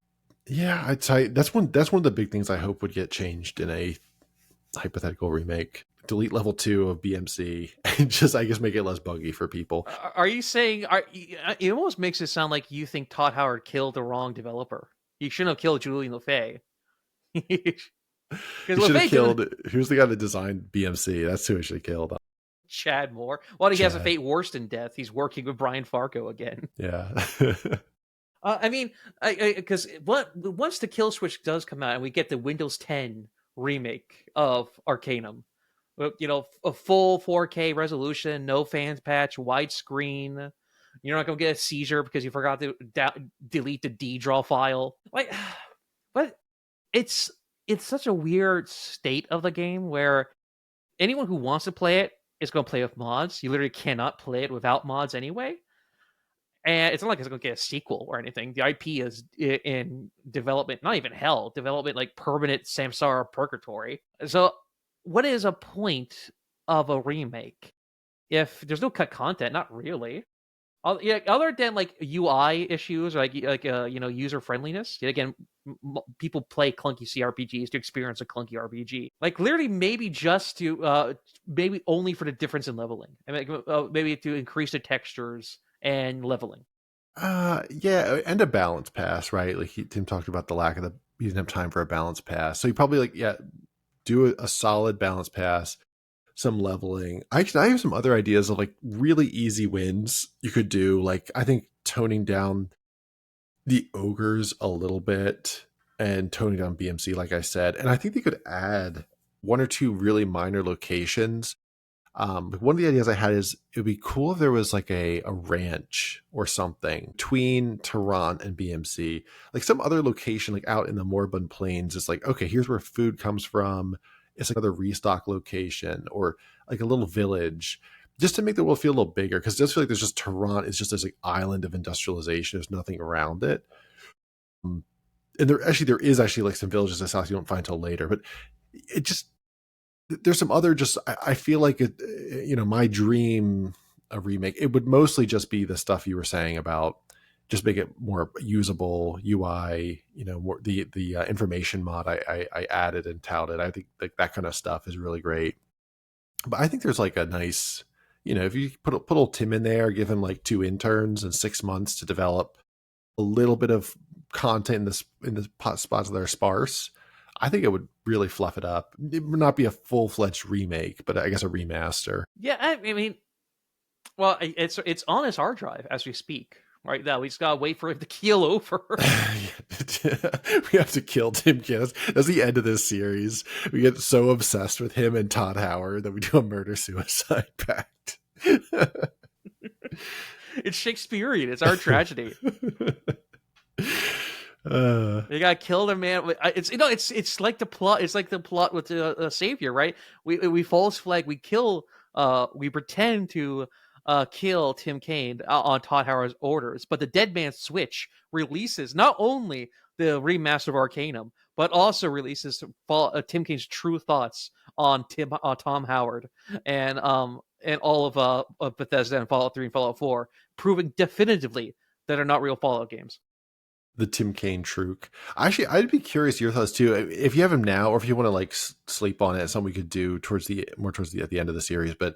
Speaker 1: Yeah, I'd say that's one of the big things I hope would get changed in a hypothetical remake. Delete level 2 of BMC and just, I guess, make it less buggy for people.
Speaker 2: Are you saying? It almost makes it sound like you think Todd Howard killed the wrong developer. He shouldn't have killed Julian LeFay.
Speaker 1: He should have killed. Who's the guy that designed BMC? That's who he should have killed.
Speaker 2: Chad Moore. Well, he has a fate worse than death. He's working with Brian Fargo again.
Speaker 1: Yeah.
Speaker 2: I mean, because once the kill switch does come out and we get the Windows 10 remake of Arcanum, a full 4K resolution, no fans patch, widescreen. You're not gonna get a seizure because you forgot to delete the D-draw file. Like, but it's such a weird state of the game where anyone who wants to play it is going to play with mods. You literally cannot play it without mods anyway. And it's not like it's going to get a sequel or anything. The IP is in development, not even hell, development like permanent samsara purgatory. So what is a point of a remake if there's no cut content? Not really. Other than like UI issues, or like user friendliness. Again, people play clunky CRPGs to experience a clunky RPG. Like literally, maybe just to maybe only for the difference in leveling, and maybe to increase the textures and leveling.
Speaker 1: Yeah, and a balance pass, right? Like Tim talked about the lack of he didn't have time for a balance pass, so you probably do a solid balance pass. Some leveling. I have some other ideas of like really easy wins you could do. Like I think toning down the ogres a little bit and toning down BMC, like I said. And I think they could add one or two really minor locations. One of the ideas I had is it would be cool if there was like a ranch or something between Tehran and BMC, like some other location, like out in the Moribund Plains. It's like, okay, here's where food comes from. It's like another restock location or like a little village, just to make the world feel a little bigger. Because it does feel like there's just Tehran is just this like island of industrialization. There's nothing around it. And there is actually like some villages in the south you don't find until later. But it just, there's some other just, I feel like it, my dream a remake, it would mostly just be the stuff you were saying about just make it more usable UI, more the information mod I added and touted. I think like that kind of stuff is really great. But I think there's like a nice, if you put old Tim in there, give him like 2 interns and 6 months to develop a little bit of content in the spots that are sparse, I think it would really fluff it up. It would not be a full-fledged remake, but I guess a remaster.
Speaker 2: Yeah, I mean, well, it's on his hard drive as we speak. Right now, we just gotta wait for him to keel over.
Speaker 1: We have to kill Tim Canis. That's the end of this series. We get so obsessed with him and Todd Howard that we do a murder-suicide pact.
Speaker 2: It's Shakespearean. It's our tragedy.
Speaker 1: Uh,
Speaker 2: They got killed a man. It's like the plot. It's like the plot with the savior, right? We false flag. We kill. We pretend to kill Tim Kaine on Todd Howard's orders, but the Dead Man Switch releases not only the remaster of Arcanum, but also releases Tim Kaine's true thoughts on Tom Howard and all of Bethesda and Fallout 3 and Fallout 4, proving definitively that are not real Fallout games.
Speaker 1: the Tim Kaine Trook. Actually, I'd be curious your thoughts too. If you have him now, or if you want to like sleep on it, something we could do towards the at the end of the series. But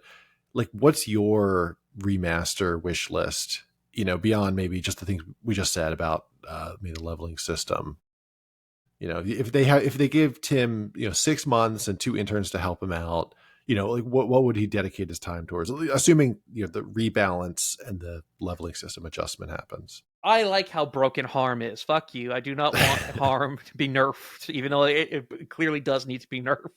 Speaker 1: like, what's your remaster wish list? Beyond maybe just the things we just said about the leveling system. If they give Tim 6 months and 2 interns to help him out, like what would he dedicate his time towards? Assuming the rebalance and the leveling system adjustment happens.
Speaker 2: I like how broken Harm is. Fuck you. I do not want Harm to be nerfed, even though it clearly does need to be nerfed.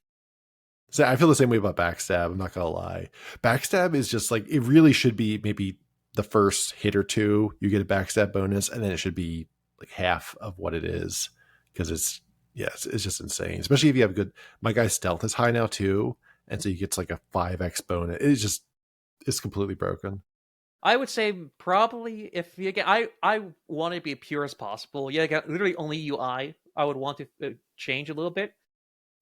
Speaker 1: So I feel the same way about Backstab. I'm not gonna lie. Backstab is just like, it really should be maybe the first hit or two you get a Backstab bonus, and then it should be like half of what it is, because it's just insane. Especially if you have good. My guy's stealth is high now too, and so he gets like a 5x bonus. It's completely broken.
Speaker 2: I would say probably if you get, I want it to be as pure as possible. Yeah, literally only UI. I would want to change a little bit.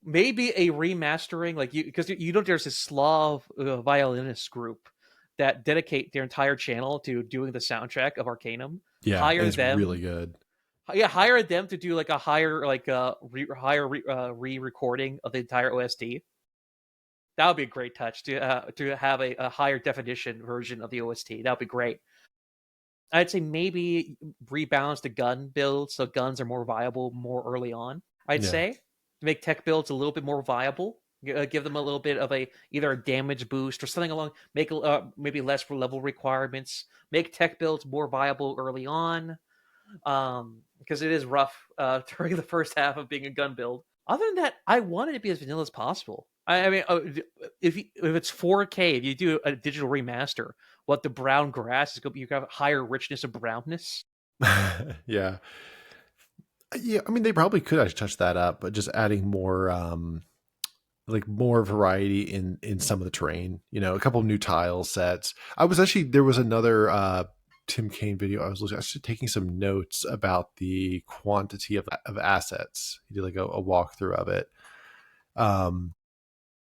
Speaker 2: Maybe a remastering, like because there's this Slav violinist group that dedicate their entire channel to doing the soundtrack of Arcanum.
Speaker 1: Yeah,
Speaker 2: Hire
Speaker 1: it's
Speaker 2: them.
Speaker 1: really good.
Speaker 2: Yeah, hire them to do like a higher like re-recording of the entire OST. That would be a great touch to have a higher definition version of the OST. That would be great. I'd say maybe rebalance the gun build so guns are more viable more early on. I'd say to make tech builds a little bit more viable. Give them a little bit of either a damage boost or something along. Make maybe less for level requirements. Make tech builds more viable early on, because it is rough during the first half of being a gun build. Other than that, I want it to be as vanilla as possible. I mean, if it's 4K, if you do a digital remaster, what the brown grass is going to be, you have higher richness of brownness.
Speaker 1: Yeah. Yeah, I mean, they probably could actually touch that up, but just adding more more variety in some of the terrain, a couple of new tile sets. There was another Tim Kaine video I was actually taking some notes about the quantity of assets. He did like a walkthrough of it.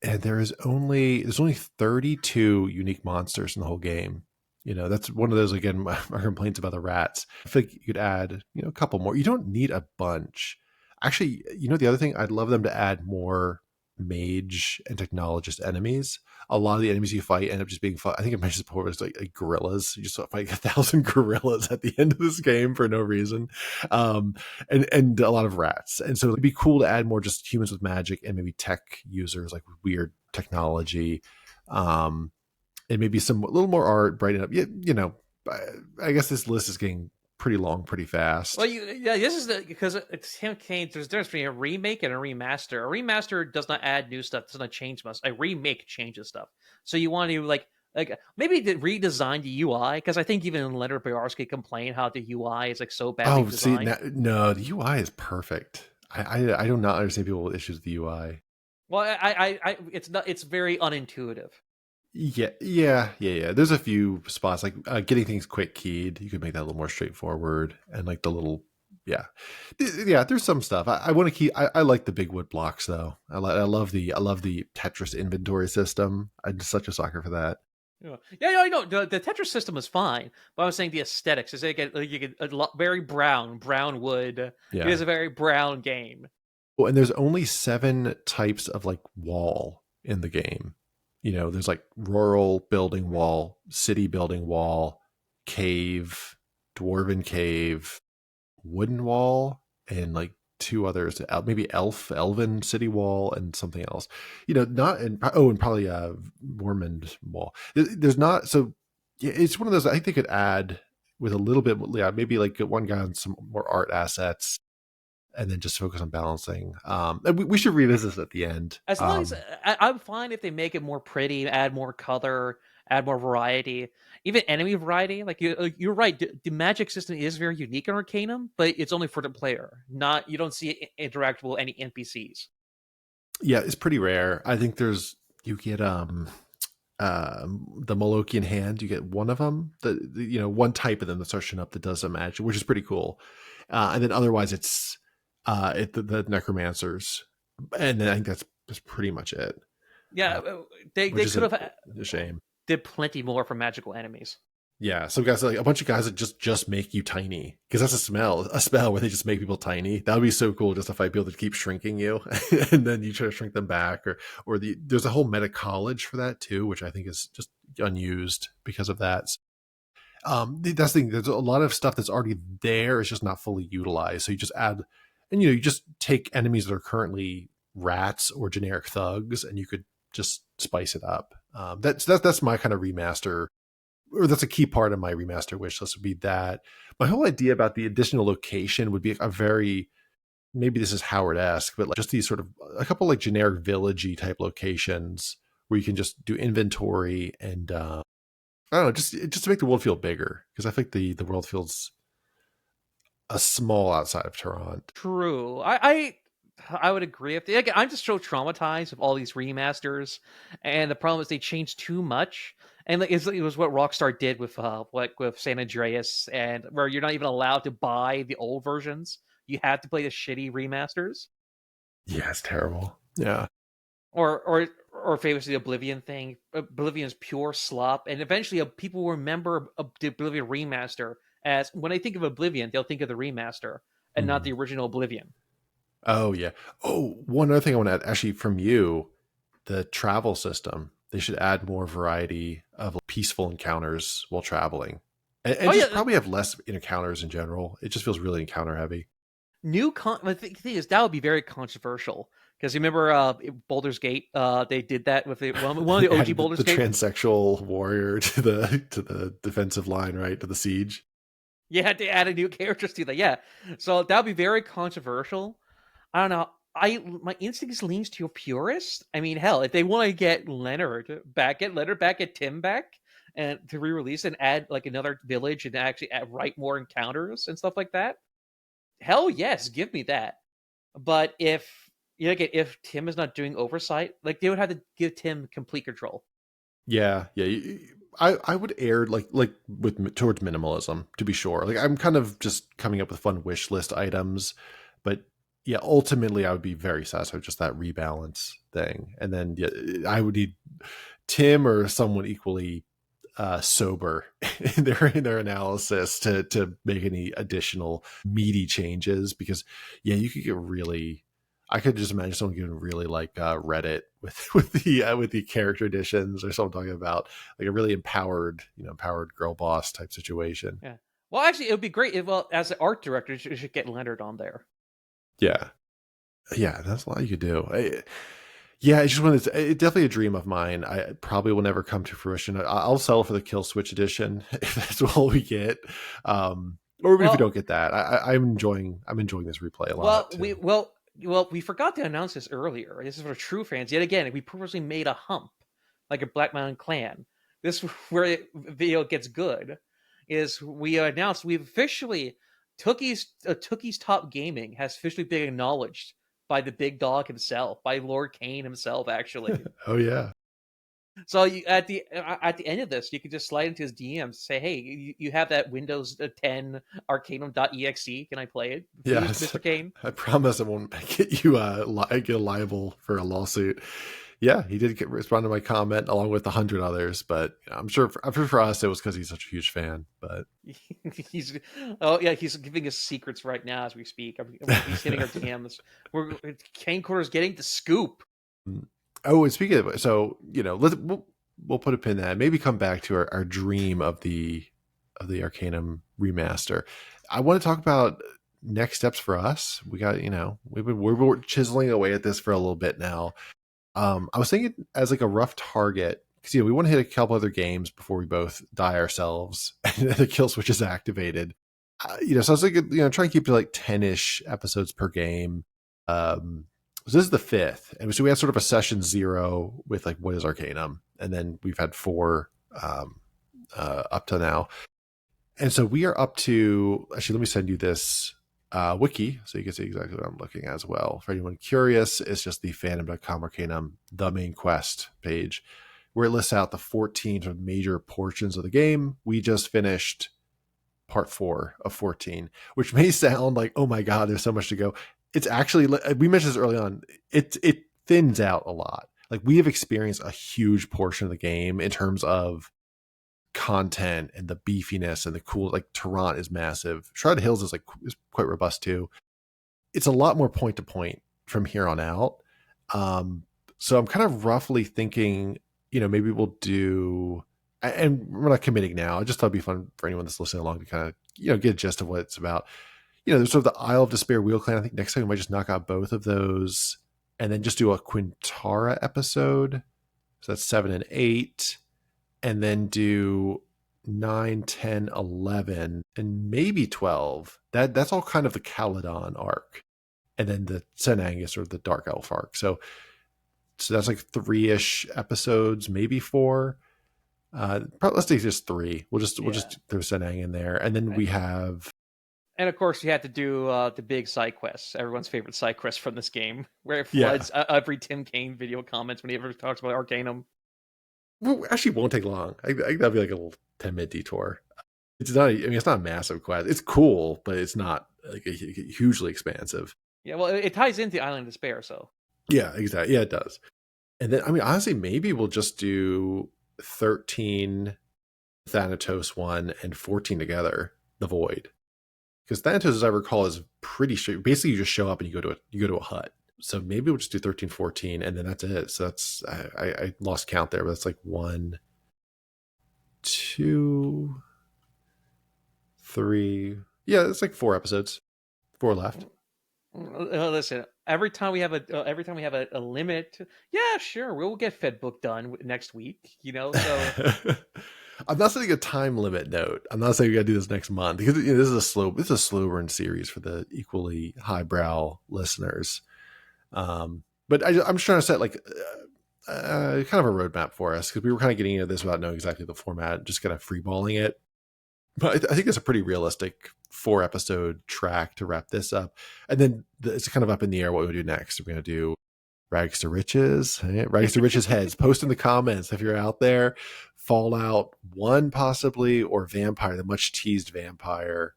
Speaker 1: And there's only 32 unique monsters in the whole game. That's one of those, again, our complaints about the rats. I feel like you could add a couple more. You don't need a bunch. Actually, the other thing, I'd love them to add more mage and technologist enemies. A lot of the enemies you fight end up just being fun. I think I mentioned before, it's like gorillas. You just fight 1,000 gorillas at the end of this game for no reason, and a lot of rats. And so it'd be cool to add more just humans with magic and maybe tech users like weird technology, and maybe a little more art, brighten up. I guess this list is getting pretty long, pretty fast.
Speaker 2: Well, this is because it's Tim Kaine. There's a difference between a remake and a remaster. A remaster does not add new stuff, does not change much. A remake changes stuff. So you want to like maybe redesign the UI, because I think even Leonard Boyarsky complained how the UI is like so badly designed.
Speaker 1: No, the UI is perfect. I do not understand people with issues with the UI.
Speaker 2: Well, it's very unintuitive.
Speaker 1: Yeah. There's a few spots like getting things quick keyed. You could make that a little more straightforward, and like the little, there's some stuff. I want to keep. I like the big wood blocks though. I love the Tetris inventory system. I'm just such a sucker for that.
Speaker 2: Yeah, I know the Tetris system is fine, but I was saying the aesthetics is you get a lot very brown wood. Yeah. It is a very brown game.
Speaker 1: Oh, and there's only 7 types of like wall in the game. There's like rural building wall, city building wall, cave, dwarven cave, wooden wall, and like 2 others, maybe elven city wall, and something else. And probably a Mormon wall. There's not, so yeah, it's one of those. I think they could add with a little bit, maybe like one guy on some more art assets, and then just focus on balancing. We should revisit this at the end.
Speaker 2: As long as I'm fine if they make it more pretty, add more color, add more variety, even enemy variety. Like you're right, the magic system is very unique in Arcanum, but it's only for the player. Not you don't see it interact with any NPCs.
Speaker 1: Yeah, it's pretty rare. I think you get the Molokian hand. You get one of them, one type of them that starts showing up that does a magic, which is pretty cool. And then otherwise, it's the necromancers, and then I think that's pretty much it.
Speaker 2: Yeah, they
Speaker 1: Which is
Speaker 2: could have
Speaker 1: a shame.
Speaker 2: did plenty more for magical enemies.
Speaker 1: Yeah, some guys like a bunch of guys that just make you tiny because that's a spell where they just make people tiny. That would be so cool just to fight people that keep shrinking you, and then you try to shrink them back, or there's a whole meta college for that too, which I think is just unused because of that. That's the thing. There's a lot of stuff that's already there. It's just not fully utilized. So you just add, and you just take enemies that are currently rats or generic thugs, and you could just spice it up. That's my kind of remaster, or that's a key part of my remaster wish list would be that. My whole idea about the additional location would be a very, maybe this is Howard-esque, but like just these sort of a couple like generic villagey type locations where you can just do inventory and I don't know, just to make the world feel bigger, because I think the world feels a small outside of Toronto.
Speaker 2: True. I would agree. Again, I'm just so traumatized with all these remasters, and the problem is they changed too much. And like, it was what Rockstar did with with San Andreas, and where you're not even allowed to buy the old versions. You have to play the shitty remasters.
Speaker 1: Yeah, it's terrible. Yeah.
Speaker 2: Or famously the Oblivion thing. Oblivion's pure slop, and eventually people will remember the Oblivion remaster as when they think of Oblivion, they'll think of the remaster and not the original Oblivion.
Speaker 1: Oh yeah. Oh, one other thing I want to add, actually, from you, the travel system. They should add more variety of peaceful encounters while traveling, and just probably have less encounters in general. It just feels really encounter heavy.
Speaker 2: The thing is that would be very controversial because you remember Baldur's Gate, they did that with one of the OG Baldur's Gate,
Speaker 1: the transsexual warrior to the defensive line, right, to the siege.
Speaker 2: You had to add a new character to that. Yeah, so that would be very controversial. I don't know. My instincts leans to a purist. I mean, hell, if they want to get Leonard back, get Tim back, and to re-release and add like another village and actually write more encounters and stuff like that. Hell yes, give me that. But if Tim is not doing oversight, like they would have to give Tim complete control.
Speaker 1: Yeah. I would err like towards minimalism, to be sure. Like I'm kind of just coming up with fun wish list items, but yeah, ultimately I would be very satisfied with just that rebalance thing. And then I would need Tim or someone equally sober in their analysis to make any additional meaty changes, because you could get really, I could just imagine someone getting really like Reddit with the character additions, or someone talking about like a really empowered girl boss type situation.
Speaker 2: Yeah. Well, actually, it would be great if, as an art director, you should get Leonard on there.
Speaker 1: Yeah, that's a lot you could do. It's just it's definitely a dream of mine. I probably will never come to fruition. I'll settle for the Kill Switch edition if that's all we get. Or even if we don't get that, I'm enjoying this replay a lot.
Speaker 2: We forgot to announce this earlier. This is for true fans. Yet again, we purposely made a hump, like a Black Mountain Clan. This where the video gets good. Is we announced we've officially Tookie's Top Gaming has officially been acknowledged by the big dog himself, by Lord Cain himself, actually.
Speaker 1: Oh yeah.
Speaker 2: So at the end of this, you can just slide into his DMs, say, "Hey, you have that Windows 10 Arcanum.exe? Can I play it,
Speaker 1: yeah,
Speaker 2: Mr. Cain?"
Speaker 1: I promise I won't get you get liable for a lawsuit. Yeah, he did respond to my comment along with 100 others, but I'm sure for us it was because he's such a huge fan. But
Speaker 2: he's giving us secrets right now as we speak. He's hitting our DMs. Cain Corner is getting the scoop.
Speaker 1: Oh, and speaking of it, so we'll put a pin in that. Maybe come back to our dream of the Arcanum remaster. I want to talk about next steps for us. We got we're chiseling away at this for a little bit now. I was thinking as like a rough target, because we want to hit a couple other games before we both die ourselves and the kill switch is activated. So I was like, try and keep to like 10-ish episodes per game. So this is the 5th, and so we had sort of a session 0 with like what is Arcanum, and then we've had 4 up to now. And so we are up to, actually, let me send you this wiki so you can see exactly what I'm looking at as well. For anyone curious, it's just the fandom.com Arcanum, the main quest page, where it lists out the 14 sort of major portions of the game. We just finished part 4 of 14, which may sound like, oh my God, there's so much to go. It's actually, we mentioned this early on, it thins out a lot. Like, we have experienced a huge portion of the game in terms of content and the beefiness and the cool, like Tarrant is massive. Shrouded Hills is quite robust too. It's a lot more point to point from here on out. So I'm kind of roughly thinking, maybe we'll do, and we're not committing now. I just thought it'd be fun for anyone that's listening along to kind of, get a gist of what it's about. There's sort of the Isle of Despair Wheel Clan. I think next time we might just knock out both of those and then just do a Quintara episode. So that's 7 and 8. And then do 9, 10, 11, and maybe 12. That's all kind of the Caledon arc. And then the Senangus or the Dark Elf arc. So that's like 3-ish episodes, maybe 4. Probably, let's do just 3. We'll just throw Senang in there. And then we have...
Speaker 2: And of course, you had to do the big side quests, everyone's favorite side quest from this game, where it floods every Tim Cain video comments when he ever talks about Arcanum.
Speaker 1: Well, actually, won't take long. I that'd be like a little 10-minute detour. It's not. It's not a massive quest. It's cool, but it's not like a hugely expansive.
Speaker 2: Yeah, well, it ties into Island of Despair, so.
Speaker 1: Yeah, exactly. Yeah, it does. And then, honestly, maybe we'll just do 13 Thanatos 1 and 14 together, the Void, because Thanatos, as I recall, is pretty straight. Basically, you just show up and you go to a hut. So maybe we'll just do 13, 14, and then that's it. So that's, I lost count there, but that's like 1, 2, 3. Yeah, it's like 4 episodes, 4 left.
Speaker 2: Listen, every time we have a limit, yeah, sure, we'll get Fed Book done next week. So.
Speaker 1: I'm not setting a time limit note. I'm not saying we got to do this next month because this is a slow burn series for the equally highbrow listeners. But I'm just trying to set like kind of a roadmap for us, because we were kind of getting into this without knowing exactly the format, just kind of freeballing it. But I think it's a pretty realistic 4-episode track to wrap this up. And then it's kind of up in the air what we do next. We're going to do Rags to Riches, Rags to Riches heads. Post in the comments if you're out there. Fallout 1 possibly, or Vampire, the much teased Vampire,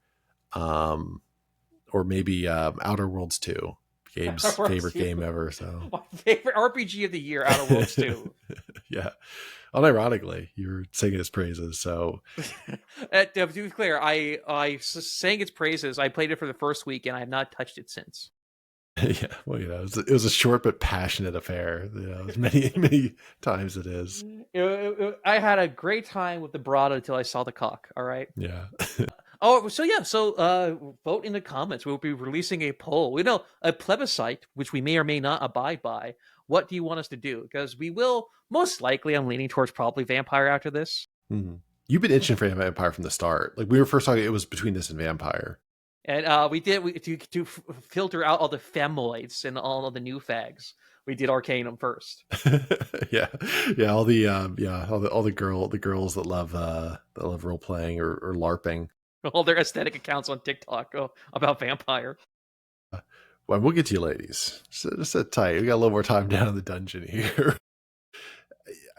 Speaker 1: or maybe Outer Worlds 2. Gabe's favorite game ever. So
Speaker 2: my favorite RPG of the year, Outer Worlds 2.
Speaker 1: Yeah. Unironically, you're singing its praises. So
Speaker 2: to be clear, I sang its praises. I played it for the first week and I have not touched it since.
Speaker 1: Yeah, well, it was a short but passionate affair. As many times it is.
Speaker 2: I had a great time with the broad until I saw the cock. All right.
Speaker 1: Yeah.
Speaker 2: So vote in the comments. We'll be releasing a poll. A plebiscite, which we may or may not abide by. What do you want us to do? Because we will most likely. I'm leaning towards probably Vampire after this.
Speaker 1: Mm-hmm. You've been itching for Vampire from the start. Like, we were first talking, it was between this and Vampire.
Speaker 2: And we to filter out all the femoids and all of the new fags. We did Arcanum first.
Speaker 1: yeah, all the girls that love role playing or LARPing.
Speaker 2: All their aesthetic accounts on TikTok about Vampire.
Speaker 1: Well, we'll get to you, ladies. Just sit tight. We got a little more time down in the dungeon here.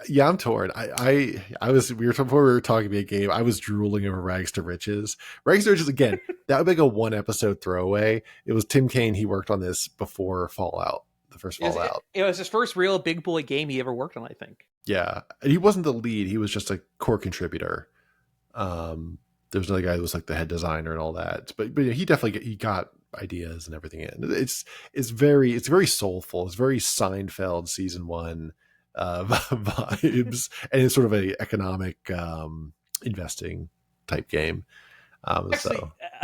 Speaker 1: Yeah, I'm torn. Before we were talking about a game, I was drooling over Rags to Riches. Rags to Riches, again, that would be like a 1-episode throwaway. It was Tim Cain. He worked on this before Fallout, the first Fallout.
Speaker 2: It was his first real big boy game he ever worked on, I think.
Speaker 1: Yeah. And he wasn't the lead. He was just a core contributor. There's another guy who was like the head designer and all that. But he definitely got ideas and everything in. It's very soulful. It's very Seinfeld season 1 vibes, and it's sort of a economic investing type game. Actually,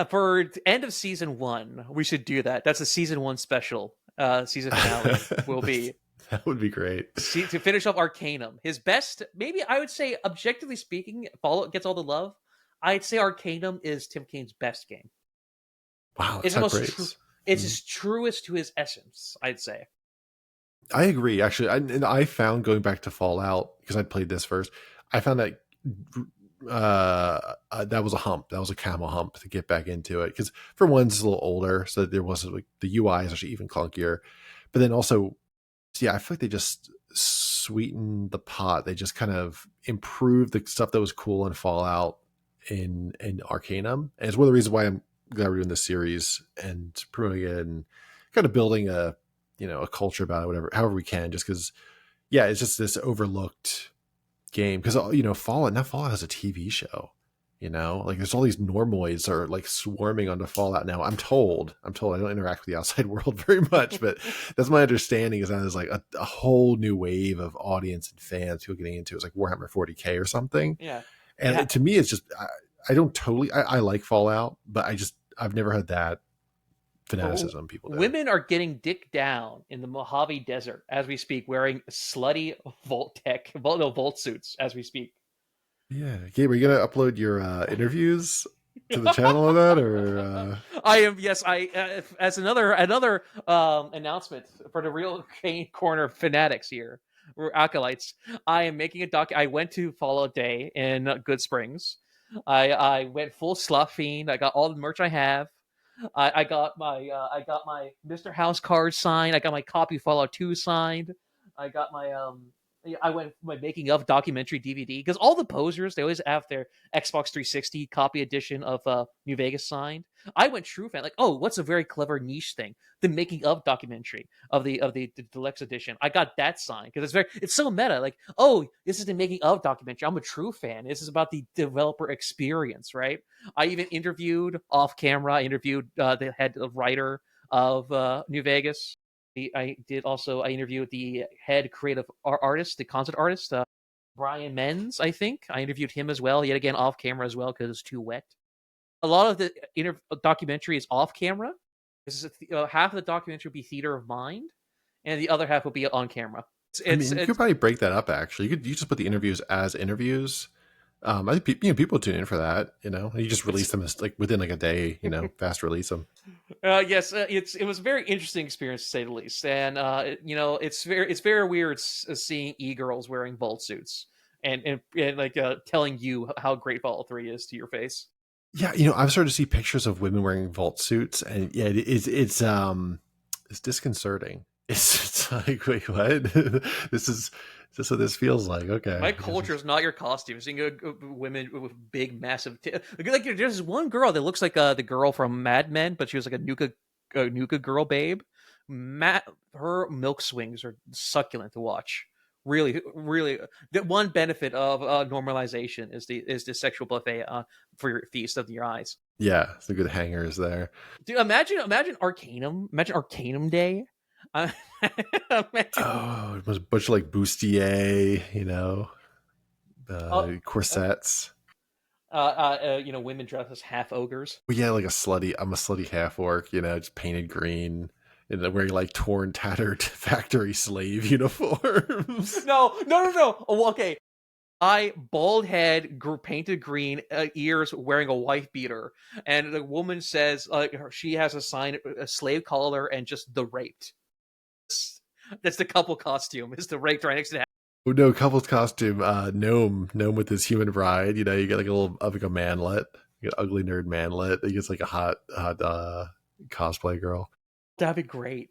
Speaker 2: for end of season 1, we should do that. That's a season 1 special. Season finale will be.
Speaker 1: That would be great.
Speaker 2: To finish off Arcanum, his best, maybe I would say, objectively speaking, Fallout gets all the love. I'd say Arcanum is Tim Cain's best game.
Speaker 1: Wow,
Speaker 2: it's his truest to his essence, I'd say.
Speaker 1: I agree, actually. I found, going back to Fallout, because I played this first, I found that that was a hump. That was a camel hump to get back into it. Because for one, it's a little older, so there wasn't like the UI is actually even clunkier. But then also, yeah, I feel like they just sweetened the pot. They just kind of improved the stuff that was cool in Fallout in Arcanum. And it's one of the reasons why I'm glad we're doing this series and promoting it and kind of building a a culture about it, whatever, however we can. Just because, yeah, it's just this overlooked game because Fallout has a TV show. Like there's all these normoids are like swarming onto Fallout now. I'm told I don't interact with the outside world very much, but that's my understanding is that there's like a whole new wave of audience and fans who are getting into it. It's like Warhammer 40K or something.
Speaker 2: Yeah.
Speaker 1: And to me, it's just I don't totally I like Fallout, but I've never had that fanaticism people do.
Speaker 2: Women are getting dick down in the Mojave Desert as we speak, wearing slutty Volt suits as we speak.
Speaker 1: Yeah, Gabe, are you gonna upload your interviews to the channel of that, or?
Speaker 2: I am. Yes, I. As another announcement for the real Cain Corner fanatics here, we're acolytes. I am making a doc. I went to Fallout Day in Good Springs. I went full slut fiend. I got all the merch I have. I got my Mr. House card signed. I got my copy of Fallout 2 signed. I got I went my making of documentary DVD because all the posers they always have their Xbox 360 copy edition of New Vegas signed. I went true fan, like, oh, what's a very clever niche thing? The making of documentary of the deluxe edition. I got that signed because it's so meta. Like, oh, this is the making of documentary. I'm a true fan. This is about the developer experience, right? I even interviewed off camera. I interviewed the head writer of New Vegas. I interviewed the head creative artist, the concept artist, Brian Menz, I think. I interviewed him as well, yet again off camera as well because it's too wet. A lot of the documentary is off camera. Half of the documentary will be theater of mind, and the other half will be on camera.
Speaker 1: You could probably break that up. Actually, you just put the interviews as interviews. I think people tune in for that. You just release them as like within like a day. Fast release them.
Speaker 2: Yes, it was a very interesting experience to say the least, and it's very weird seeing e-girls wearing Volt suits and like telling you how great Fallout 3 is to your face.
Speaker 1: Yeah, I've started to see pictures of women wearing Volt suits, and yeah, it's disconcerting. It's like, wait, what? This is what this feels like. Okay,
Speaker 2: my culture is not your costume. Seeing women with big, massive, like there's one girl that looks like the girl from Mad Men, but she was like a Nuka girl babe. Her milk swings are succulent to watch. Really, really, the one benefit of normalization is the sexual buffet for your feast of your eyes.
Speaker 1: Yeah, some good hangers there.
Speaker 2: Dude, imagine Arcanum. Imagine Arcanum Day.
Speaker 1: Oh, it was a bunch of like bustier, corsets.
Speaker 2: Women dressed as half ogres.
Speaker 1: Well, yeah, like I'm a slutty half orc, just painted green. And then wearing like torn, tattered factory slave uniforms.
Speaker 2: No. Oh, okay. Bald head, painted green, ears, wearing a wife beater, and the woman says she has a sign, a slave collar, and just the raped. That's the couple costume. Is the raped right next to that?
Speaker 1: Oh no, couple's costume. Gnome with his human bride. You get like a little of like a manlet, you get ugly nerd manlet. He gets like a hot cosplay girl.
Speaker 2: That'd be great.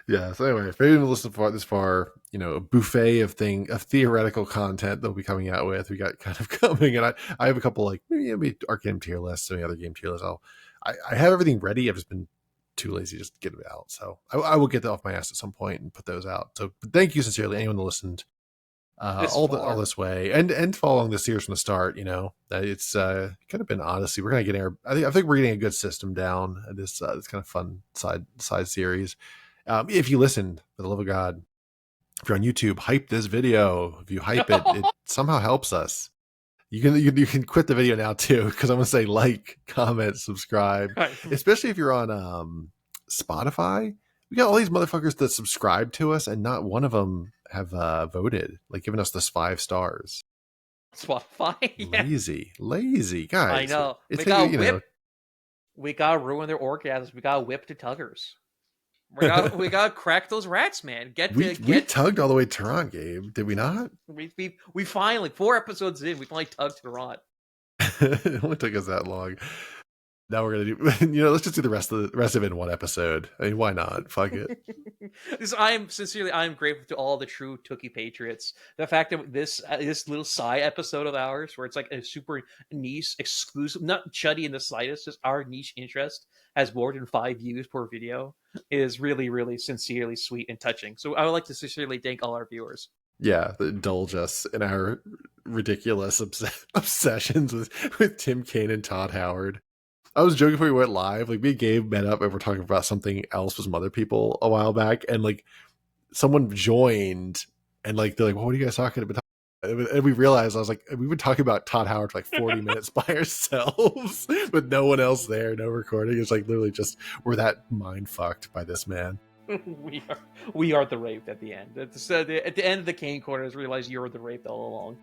Speaker 1: Yeah. So anyway, if anyone listened this far, a buffet of theoretical content that we'll be coming out with. We got kind of coming, and I have a couple like maybe Arcanum tier lists, any other game tier lists. I have everything ready. I've just been too lazy to just get them out. So I will get that off my ass at some point and put those out. So thank you sincerely, anyone that listened all this way and following the series from the start. It's kind of been, honestly, we're gonna get I think we're getting a good system down. This kind of fun side series. If you listen, for the love of God, if you're on YouTube, hype this video. If you hype it, it somehow helps us. You can quit the video now too, because I'm gonna say like, comment, subscribe. Right. Especially if you're on Spotify. We got all these motherfuckers that subscribe to us, and not one of them have voted, like giving us this 5 stars.
Speaker 2: Spotify, yeah.
Speaker 1: Lazy guys.
Speaker 2: I know.
Speaker 1: It's
Speaker 2: we got whip. We gotta ruin their orgasms. We gotta whip to tuggers. We got to crack those rats, man.
Speaker 1: We tugged all the way to Toronto, Gabe. Did we not?
Speaker 2: We finally 4 episodes in, we finally tugged Toronto.
Speaker 1: It only took us that long. Now we're gonna do, let's just do the rest of it in one episode. I mean, why not? Fuck it.
Speaker 2: I am grateful to all the true Tookie patriots. The fact that this little side episode of ours, where it's like a super niche, exclusive, not chuddy in the slightest, just our niche interest, has more than 5 views per video, is really, really sincerely sweet and touching. So I would like to sincerely thank all our viewers.
Speaker 1: Yeah, indulge us in our ridiculous obsessions with Tim Kaine and Todd Howard. I was joking before we went live. Like, me and Gabe met up and we're talking about something else with some other people a while back, and like someone joined and like they're like, well, "What are you guys talking about?" And we realized, I was like, we've been talking about Todd Howard for like 40 minutes by ourselves with no one else there, no recording. It's like literally just we're that mind fucked by this man.
Speaker 2: we are the raped at the end. At the end of the Cain Corner, I realized you were the raped all along.